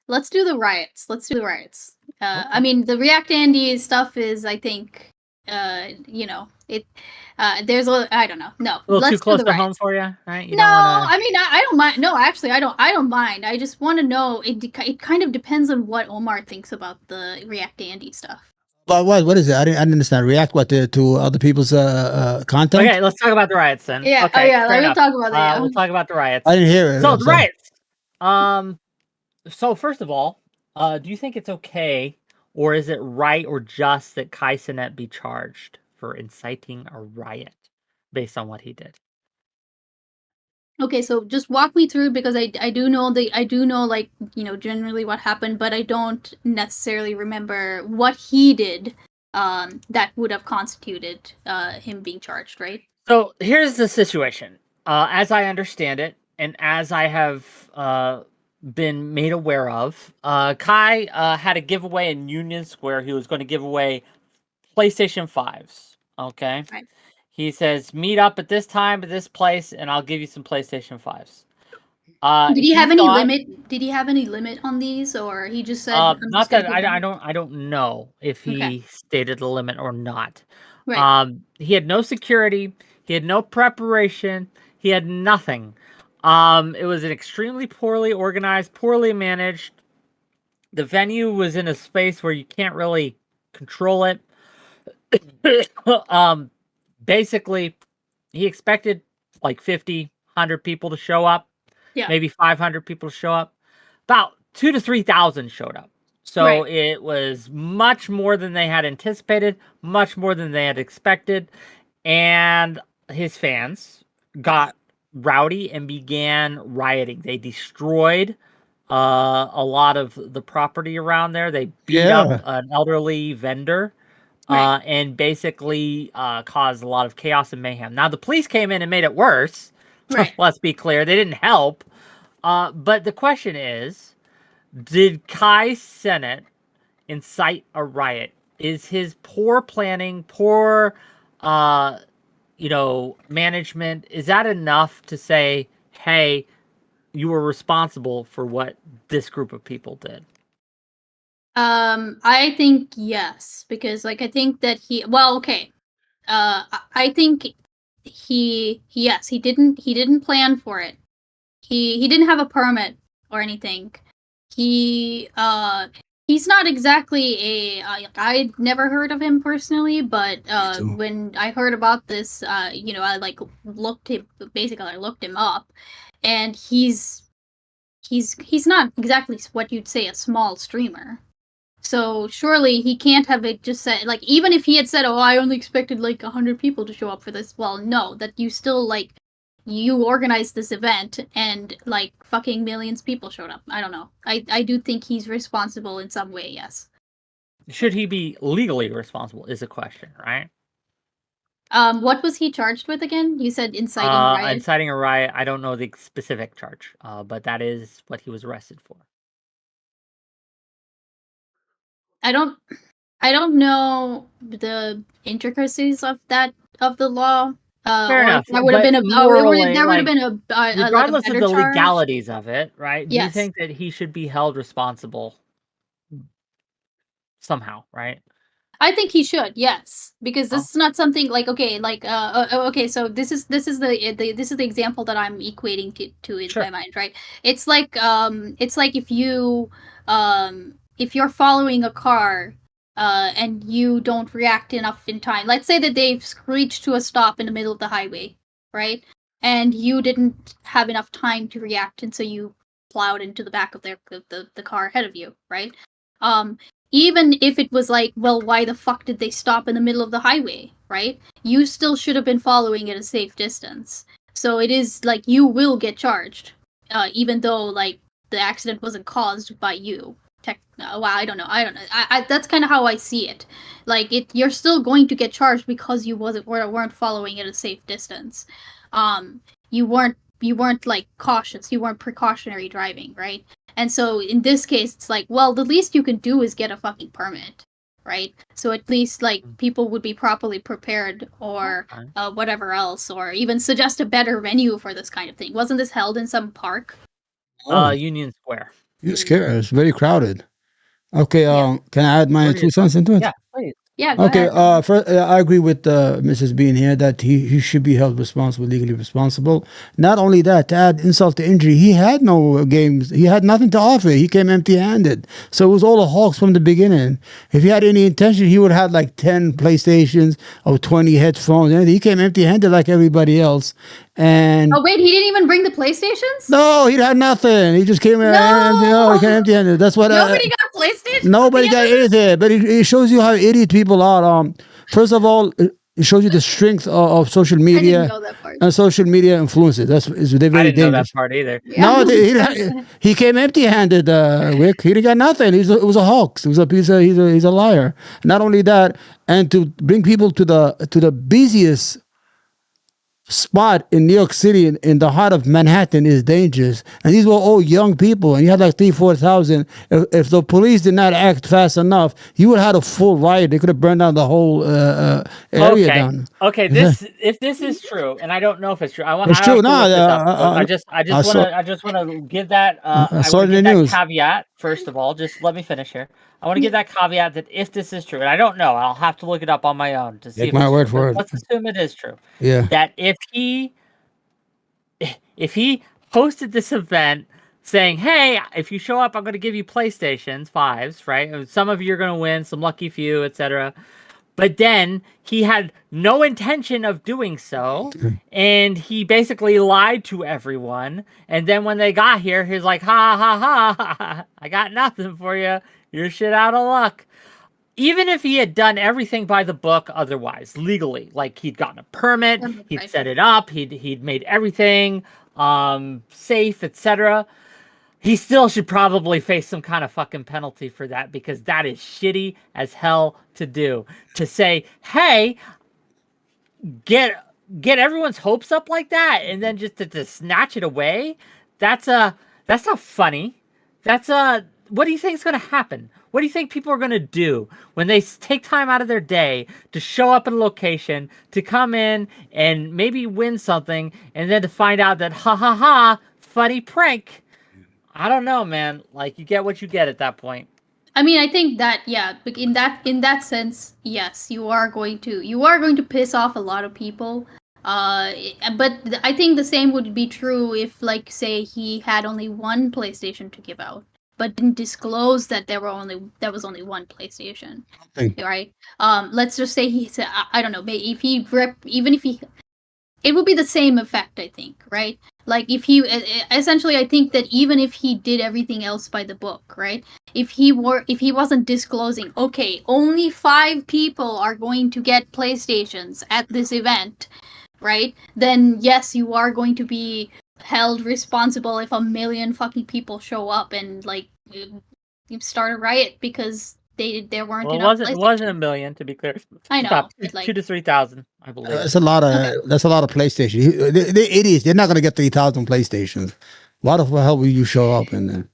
Let's do the riots. I Okay. mean, the React Andy stuff is, I think, it. There's I don't know. No, A little let's too close do the to home riots. for you, right? You No, don't want to. I mean, I don't mind. No, actually, I don't mind. I just want to know. It kind of depends on what Omar thinks about the React Andy stuff. But what is it? I didn't understand. React to other people's content? Okay, let's talk about the riots then. Yeah. Okay, fair We'll enough. talk about that. Yeah. We'll talk about the riots. I didn't hear it. So I'm the sorry. riots. So first of all, do you think it's okay, or is it right or just that Kai Cenat be charged for inciting a riot based on what he did? Okay, so just walk me through, because I do know like, generally what happened, but I don't necessarily remember what he did that would have constituted him being charged, right? So here's the situation. As I understand it, and as I have been made aware of, Kai had a giveaway in Union Square. He was going to give away PlayStation 5s. Okay. Right. He says, meet up at this time at this place, and I'll give you some PlayStation 5s. Did he He have any thought, limit? Did he have any limit on these, or he just said, "I'm not just gonna that give them"? I don't know if he Okay. stated the limit or not. Right. He had no security, he had no preparation, he had nothing. It was an extremely poorly organized, poorly managed. The venue was in a space where you can't really control it. Basically, he expected like 50, 100 people to show up. Yeah. Maybe 500 people to show up. About 2 to 3,000 showed up. So Right. it was much more than they had anticipated, much more than they had expected. And his fans got rowdy and began rioting. They destroyed a lot of the property around there. They beat up Yeah. an elderly vendor. Right. And basically caused a lot of chaos and mayhem. Now, the police came in and made it worse. Right. Let's be clear. They didn't help. But the question is, did Kai Cenat incite a riot? Is his poor planning, poor, management, is that enough to say, hey, you were responsible for what this group of people did? I think yes, because I think that okay. I think yes, he didn't plan for it. He didn't have a permit or anything. He's not exactly I'd never heard of him personally, but when I heard about this, I looked him up, and he's not exactly what you'd say a small streamer. So surely he can't have it just said, like, even if he had said, "Oh, I only expected 100 people to show up for this." Well, no, that you still you organized this event and fucking millions of people showed up. I don't know. I do think he's responsible in some way. Yes. Should he be legally responsible? Is a question, right? What was he charged with again? You said inciting riot. Inciting a riot. I don't know the specific charge, but that is what he was arrested for. I don't know the intricacies of the law. Fair Or enough. that would have But been morally, there would have been a regardless of better the charge. legalities of it, right? Do you Yes. think that he should be held responsible somehow, right? I think he should, yes, because this is not something okay. So this is the example that I'm equating to in my mind, right? It's like if you're following a car, and you don't react enough in time. Let's say that they've screeched to a stop in the middle of the highway, right? And you didn't have enough time to react, and so you plowed into the back of the car ahead of you, right? Even if it was well, why the fuck did they stop in the middle of the highway, right? You still should have been following at a safe distance. So it is you will get charged, even though the accident wasn't caused by you. Well, I don't know. I that's kind of how I see it. You're still going to get charged because you weren't following at a safe distance. You weren't cautious. You weren't precautionary driving, right? And so in this case, it's like, well, the least you can do is get a fucking permit, right? So at least like people would be properly prepared, or whatever else, or even suggest a better venue for this kind of thing. Wasn't this held in some park? Union Square. You're scared. It's very crowded. Okay, Yeah. can I add my 2 cents into it? Yeah, please. Yeah, go Okay, ahead. first, I agree with Mrs. Bean here that he should be held responsible, legally responsible. Not only that, to add insult to injury, he had no games. He had nothing to offer. He came empty-handed. So it was all a hoax from the beginning. If he had any intention, he would have had like 10 PlayStations or 20 headphones. And he came empty-handed like everybody else. And Oh wait, he didn't even bring the PlayStations? no, he had nothing. He just came he came empty-handed. That's what Nobody got PlayStation. nobody got anything. But it shows you how idiot people are. First of all, it shows you the strength of social I media didn't know that part. and social media influences. They're very I didn't know that dangerous. part either. Yeah. No, he came empty-handed. Wick, he didn't got nothing. It was a hoax. It was a piece of. He's a liar. Not only that, and to bring people to the busiest spot in New York City in the heart of Manhattan is dangerous. And these were all young people, and you had like 4,000. If the police did not act fast enough, you would have had a full riot. They could have burned down the whole area down. Okay, if this is true, and I don't know if it's true. It's true. No, I just want to give that. I saw want it to in give the that news. caveat first of all. Just let me finish here. I want to give that caveat that if this is true, and I don't know, I'll have to look it up on my own to see. Take if my it's word true, for it. Let's assume it is true. Yeah. That if he hosted this event saying, "Hey, if you show up, I'm going to give you PlayStations 5s, right? And some of you are going to win, some lucky few, etc." But then he had no intention of doing so, and he basically lied to everyone. And then when they got here, he's like, "Ha ha ha! I got nothing for you. You're shit out of luck." Even if he had done everything by the book, otherwise legally, like he'd gotten a permit, he'd set it up, he'd made everything safe, etc., he still should probably face some kind of fucking penalty for that, because that is shitty as hell to do. To say, "Hey, get everyone's hopes up like that," and then just to snatch it away, that's not funny. What do you think is going to happen? What do you think people are going to do when they take time out of their day to show up at a location, to come in and maybe win something, and then to find out that, ha ha ha, funny prank? I don't know, man. Like, you get what you get at that point. I mean, I think that in that sense, yes, you are going to piss off a lot of people. But I think the same would be true if, like, say he had only one PlayStation to give out, but didn't disclose that there was only one PlayStation, right? Let's just say he said, I don't know, maybe it would be the same effect, I think, right? Like, if he essentially, I think that even if he did everything else by the book, right? If he wasn't disclosing, okay, only 5 people are going to get PlayStations at this event, right? Then yes, you are going to be held responsible if 1 million fucking people show up and like you start a riot because there weren't enough. It wasn't 1 million, to be clear. I know, About but, like, 2,000 to 3,000, I believe. That's a lot of PlayStation. They're idiots. They're not gonna get 3,000 PlayStations. Why the hell will you show up in there?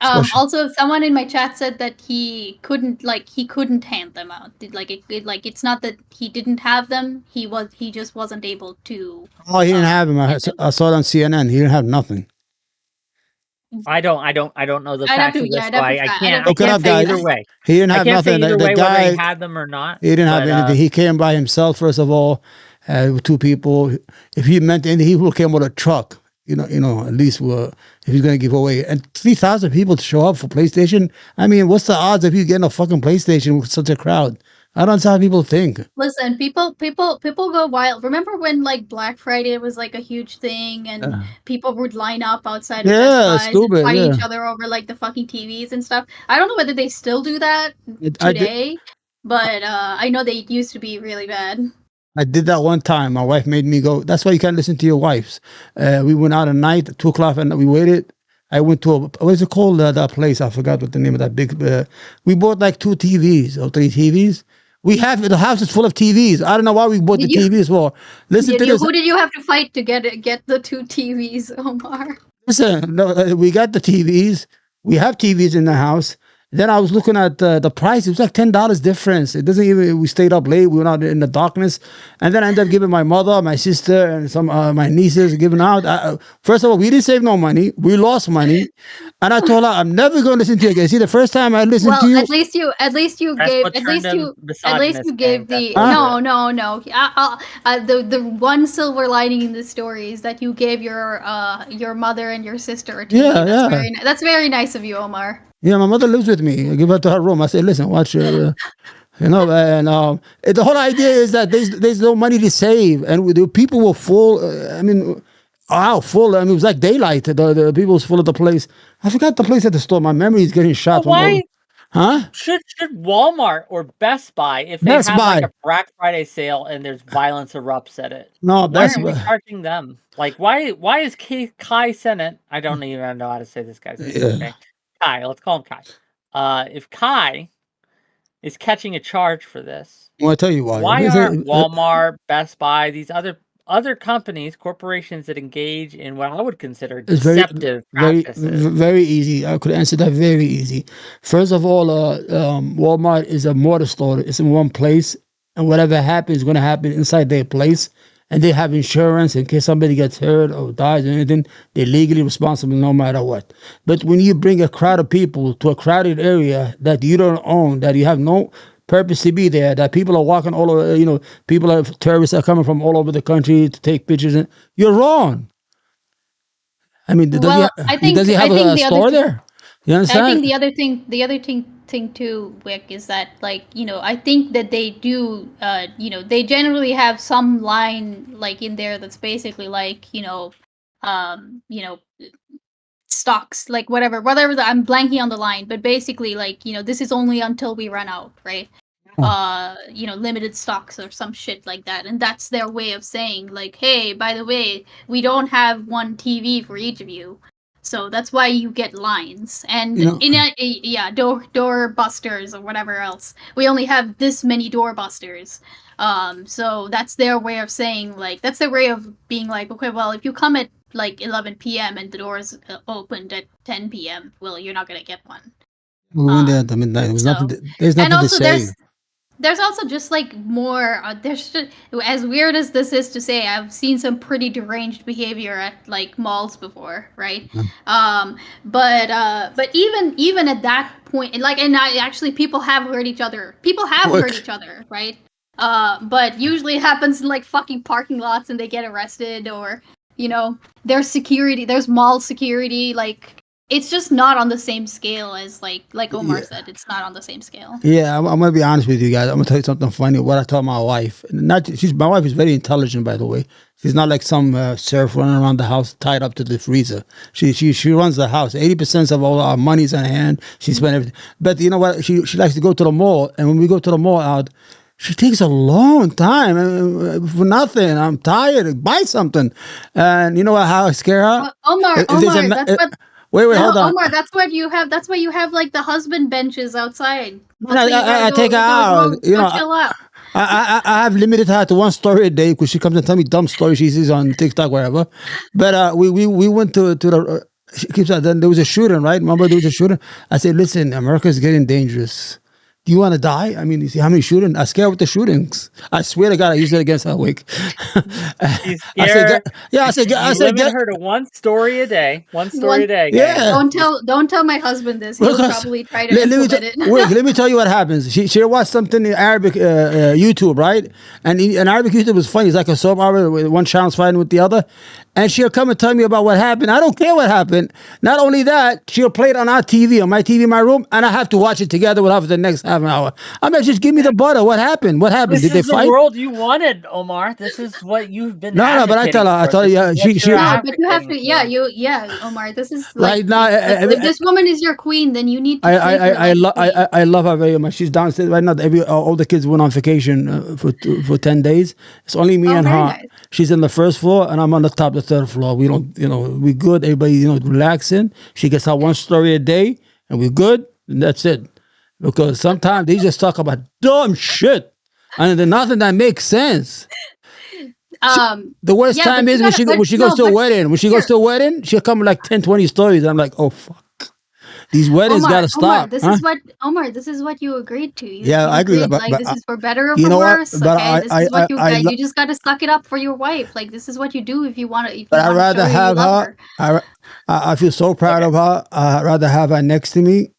Also, someone in my chat said that he couldn't hand them out. It's not that he didn't have them. He just wasn't able to. Oh, he didn't have them. I saw it on CNN. He didn't have nothing. I don't know the facts of this, so I can't say either way. He didn't have I can't nothing. say either The way guy whether he had them or not. He didn't have anything. He came by himself, first of all, with 2 people. If he meant anything, he would have came with a truck. You know, at least if he's going to give away. And 3,000 people to show up for PlayStation. I mean, what's the odds of you getting a fucking PlayStation with such a crowd? I don't know how people think. Listen, people go wild. Remember when like Black Friday was like a huge thing and people would line up outside of Best Buy and fight each other over like the fucking TVs and stuff? I don't know whether they still do that today, but I know they used to be really bad. I did that one time. My wife made me go. That's why you can't listen to your wives. We went out at night, 2 o'clock, and we waited. I went to what is it called? That place. I forgot what the name of that big. We bought like 2 TVs or 3 TVs. The house is full of TVs. I don't know why we bought TVs for. Listen to this. Who did you have to fight to get the 2 TVs, Omar? Listen, no, we got the TVs. We have TVs in the house. Then I was looking at the price. It was like $10 difference. It doesn't even. We stayed up late. We were not in the darkness, and then I ended up giving my mother, my sister, and some my nieces giving out. First of all, we didn't save no money. We lost money, and I told her I'm never going to listen to you again. See, the first time I listened to Well, you, at least you That's gave what at turned least him you misogynist. gave That's the what Huh? did no it. no no. The one silver lining in this story is that you gave your mother and your sister a TV. yeah, yeah, That's very nice of you, Omar. yeah. My mother lives with me. I give her to her room. I said, listen, watch. And the whole idea is that there's no money to save, and the people were full. I mean, wow, full. I mean, it was like daylight. The people was full of the place. I forgot the place at the store. My memory is getting But shot from all. why Huh? should Walmart or Best Buy, if they Best have like Buy. a Black Friday sale and there's violence erupts at it, No, why Best aren't we Buy. charging them? Like why is Kai Sennett? I don't even know how to say this guy's name. Yeah. Okay, Kai. Let's call him Kai. If Kai is catching a charge for this, Well, I tell you why. why aren't Walmart, Best Buy, these other companies, corporations that engage in what I would consider It's very, deceptive very, practices? very easy. I could answer that very easy. First of all, Walmart is a mortar store. It's in one place, and whatever happens is going to happen inside their place. And they have insurance in case somebody gets hurt or dies or anything. They're legally responsible no matter what. But when you bring a crowd of people to a crowded area that you don't own, that you have no purpose to be there, that people are walking all over, people are tourists are coming from all over the country to take pictures, and you're wrong. I mean, Well, I does think he have I think a the other store there? You I think understand? the other thing too, Wick, is that like I think that they do they generally have some line like in there that's basically like um you know stocks like whatever I'm blanking on the line, but basically like this is only until we run out, right? Oh, Limited stocks or some shit like that, and that's their way of saying like, hey, by the way, we don't have one TV for each of you, so that's why you get lines. And you know, yeah, door busters or whatever else, we only have this many door busters. So that's their way of saying, like, that's their way of being like, okay, well, if you come at like 11 p.m. and the doors opened at 10 p.m., well, you're not gonna get one. we went there at midnight. There was nothing. So There's and nothing to also save. there's also just like more there's just, as weird as this is to say, I've seen some pretty deranged behavior at like malls before, right? But even at that point, like, and actually people have hurt each other, Quick. right? But usually it happens in like fucking parking lots and they get arrested, or there's security, there's mall security, like it's just not on the same scale as like Omar Yeah. said, it's not on the same scale. Yeah, I'm gonna be honest with you guys. I'm gonna tell you something funny. What I told my wife, my wife is very intelligent, by the way. She's not like some serf running around the house tied up to the freezer. She runs the house. 80% of all our money's on hand. She spent everything. But you know what? She likes to go to the mall, and when we go to the mall out, she takes a long time for nothing. I'm tired. Buy something, and you know what? How I scare her? Well, Omar, If there's a Omar, ma- that's what. wait, No, hold on. Omar, that's what you have. That's why you have like the husband benches outside. No, That's why you gotta I take her out. go chill out. I have limited her to one story a day because she comes and tell me dumb stories she sees on TikTok, wherever. But we went to the. She keeps on. Then there was a shooting, right? Remember there was a shooting. I said, listen, America's getting dangerous. Do you want to die? I mean, you see how many shootings? I scared with the shootings. I swear to God, I used it against her Wick. She's I said, scared. yeah, I said, You limit her to one story a day. One story a day. Yeah. Gang. Don't tell my husband this. He'll Because probably try to let me implement it. Wait, let me tell you what happens. She watched something in Arabic YouTube, right? And in Arabic YouTube was funny. It's like a soap opera with one channel's fighting with the other. And she'll come and tell me about what happened. I don't care what happened. Not only that, she'll play it on our TV, on my TV in my room, and I have to watch it together with her for the next half an hour. I mean, just give me the butter. What happened? What happened? This Did they is the fight? world you wanted, Omar. This is what you've been. No, but I tell her, advocating for. yeah, This is what she, you're No, but you have to. advocating for. Omar. This is like right now, if this woman is your queen, then you need to. I love her very much. She's downstairs right now. All the kids went on vacation for 10 days. It's only me and very her. nice. She's in the first floor, and I'm on the top, the third floor. We don't, we good. Everybody, relaxing. She gets out one story a day, and we're good. And that's it. Because sometimes they just talk about dumb shit, and then nothing that makes sense. The worst Yeah, time but is you when gotta, when but she goes no, to a but wedding. When she goes here, to a wedding, she'll come with like 10, 20 stories. I'm like, oh fuck, these weddings Omar, gotta Omar, stop, huh? this is what you agreed to. Yeah, You I agree, agreed like but this is for better or you for know what? worse. Okay, this is what you I got. You just gotta suck it up for your wife. Like this is what you do if but you I want to show rather her you have love her. her. I feel so proud Okay. of her. I'd rather have her next to me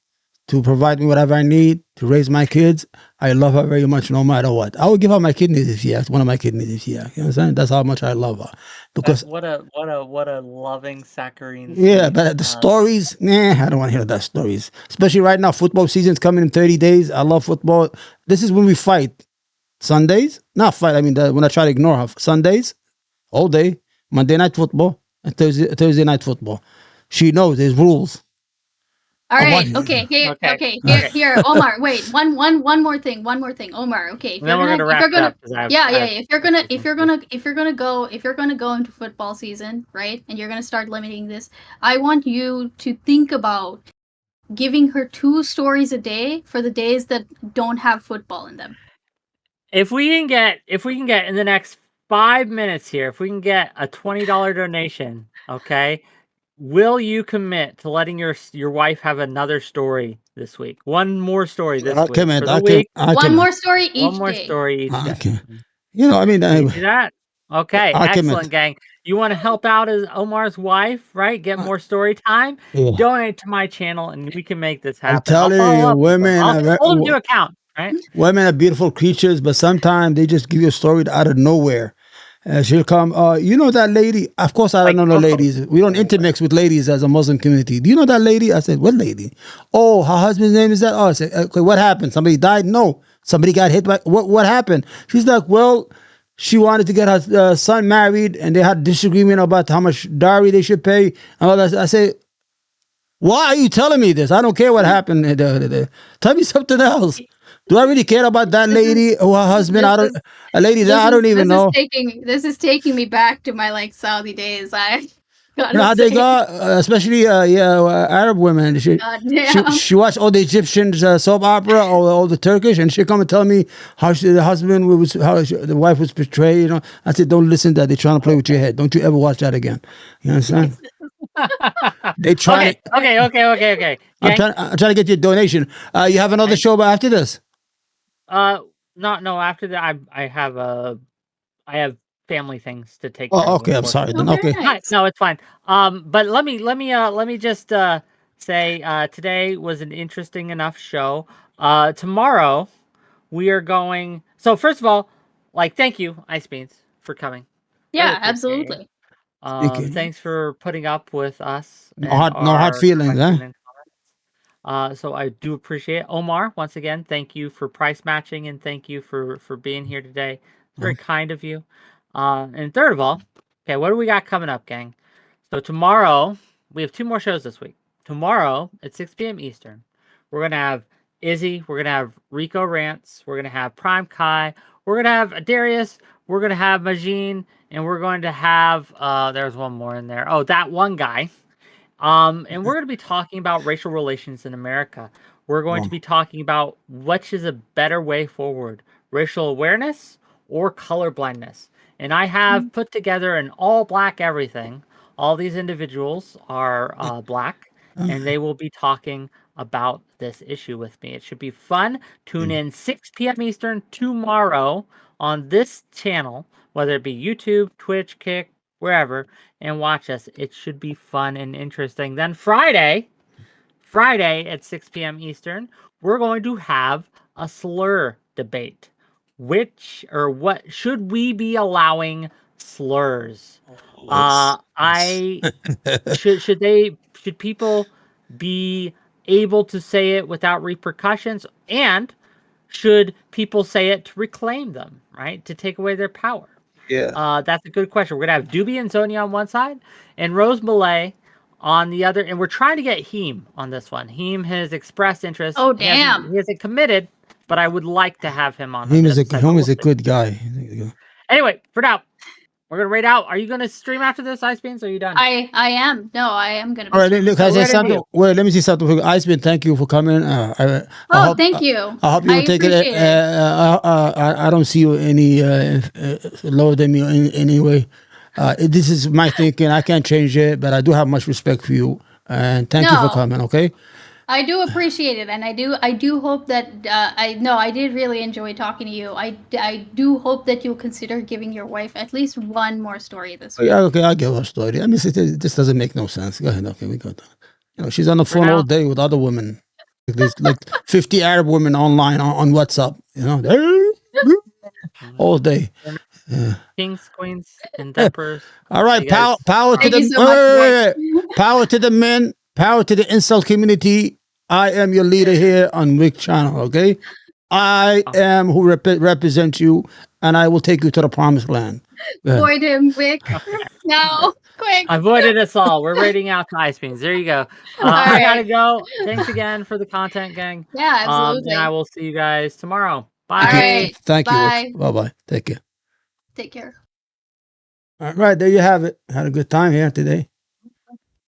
to provide me whatever I need to raise my kids. I love her very much, no matter what. I would give her my kidneys if she asked. One of my kidneys if she asked. You know what I'm saying? That's how much I love her. Because What a loving saccharine yeah, sweet. but the stories, nah, I don't want to hear that stories. Especially right now, football season's coming in 30 days. I love football. This is when we fight. Sundays, not fight. I mean, when I try to ignore her, Sundays all day, Monday night football, and Thursday night football. She knows there's rules. All I'm right. watching. Okay. Uh, Here. Omar, wait. One more thing. One more thing. Omar. Okay. And then we're gonna If wrap you're it gonna, up because I have yeah, I yeah. have If you're gonna go into football season, right, and you're gonna start limiting this, I want you to think about giving her 2 stories a day for the days that don't have football in them. if we can get in the next 5 minutes here, if we can get a $20 donation, okay, will you commit to letting your wife have another story this week? One more story this I week for commit. the week. I One commit. more story One each more day. story each I day. commit. You know, I mean, Can you do that? Okay, I excellent, commit. gang. You want to help out as Omar's wife, right? Get more story time? Yeah. Donate to my channel, and we can make this I'm happen. I'll telling follow you, up with them. women I'll are hold them to account, right? women are beautiful creatures, but sometimes they just give you a story out of nowhere. She'll come. You know that lady? Of course, I don't Like know the Coco. ladies. We don't intermix with ladies as a Muslim community. Do you know that lady? I said, what lady? Oh, her husband's name is that? Oh, I said, okay, what happened? Somebody died? No, somebody got hit by. What happened? She's like, well, she wanted to get her son married, and they had a disagreement about how much dowry they should pay. And all that. I say, why are you telling me this? I don't care what happened. Tell me something else. Do I really care about that This is lady or her husband? this I don't. is A lady that I don't even know. this is taking me back to my like Saudi days. I You know gotta how they go, say, especially Arab women. God damn. She watch all the Egyptian soap opera or all the Turkish, and she come and tell me how the husband was, the wife was betrayed. You know, I said, don't listen to that. They're trying to play with your head. Don't you ever watch that again. You understand? They trying to. Okay. Gang, I'm trying to get you a donation. You have another show after this. no. After that, I have family things to take care Oh, of, okay. I'm sorry. unfortunately. Then Oh, very okay. nice. No, it's fine. But let me just say today was an interesting enough show. Tomorrow we are going. So first of all, like thank you, Ice Beans, for coming. Really Yeah, appreciate you. absolutely. Thank you. Thanks for putting up with us No and hard, no hard our feelings, huh? question and comments. So I do appreciate it. Omar, once again, thank you for price matching and thank you for being here today. It's very kind of you. And third of all, okay, what do we got coming up, gang? So tomorrow, we have 2 more shows this week. Tomorrow at 6 p.m. Eastern, we're going to have Izzy, we're going to have Rico Rants, we're going to have Prime Kai, we're going to have Darius, we're going to have Majin, and we're going to have, there's one more in there. Oh, that one guy. And we're going to be talking about racial relations in America. We're going to Oh, be talking about which is a better way forward, racial awareness or colorblindness. And I have put together an all black everything. All these individuals are black, and they will be talking about this issue with me. It should be fun. Tune in 6 p.m. Eastern tomorrow on this channel, whether it be YouTube, Twitch, Kick, wherever, and watch us. It should be fun and interesting. Then Friday at 6 p.m. Eastern, we're going to have a slur debate. Which or what should we be allowing slurs? I should people be able to say it without repercussions, and should people say it to reclaim them, right? To take away their power? yeah. That's a good question. We're gonna have Doobie and Zoni on one side, and Rose Malay on the other, and we're trying to get Heem on this one. Heem has expressed interest. Oh, He hasn't damn. he hasn't committed, but I would like to have him on Him the is other side. But him we'll is a see. good guy. Anyway, for now, We're gonna raid out. Are you gonna stream after this, Ice Beans? Or are you done? I am. No, I am gonna be All right, streaming. look, I So say where do something. Wait, let me see something. Iceman, thank you for coming. I hope, Thank you. I hope you will take it. appreciate it. I don't see you any lower than me in any way. This is my thinking. I can't change it, but I do have much respect for you, and thank you for No. coming. Okay. I do appreciate it, and I do hope that I did really enjoy talking to you. I do hope that you'll consider giving your wife at least one more story this week. Yeah, okay, I'll give her a story. I mean, this doesn't make no sense. Go ahead. Okay, we got that. You know, she's on the phone all day with other women. There's like 50 Arab women online on WhatsApp. You know, all day. Yeah. Kings, queens, and emperors. All right, You guys- power to Thank the you so much, Whick. power to the men, power to the insult community. I am your leader here on Whick channel. Okay, I am who represents you, and I will take you to the promised land. Go ahead. Avoid him, Whick. No, quick. Avoided us all. We're raiding out to Ice Beans. There you go. I gotta go. Thanks again for the content, gang. Yeah, absolutely. And I will see you guys tomorrow. Bye. All right. Thank you. Bye. Bye bye. Take care. Take care. All right, there you have it. Had a good time here today.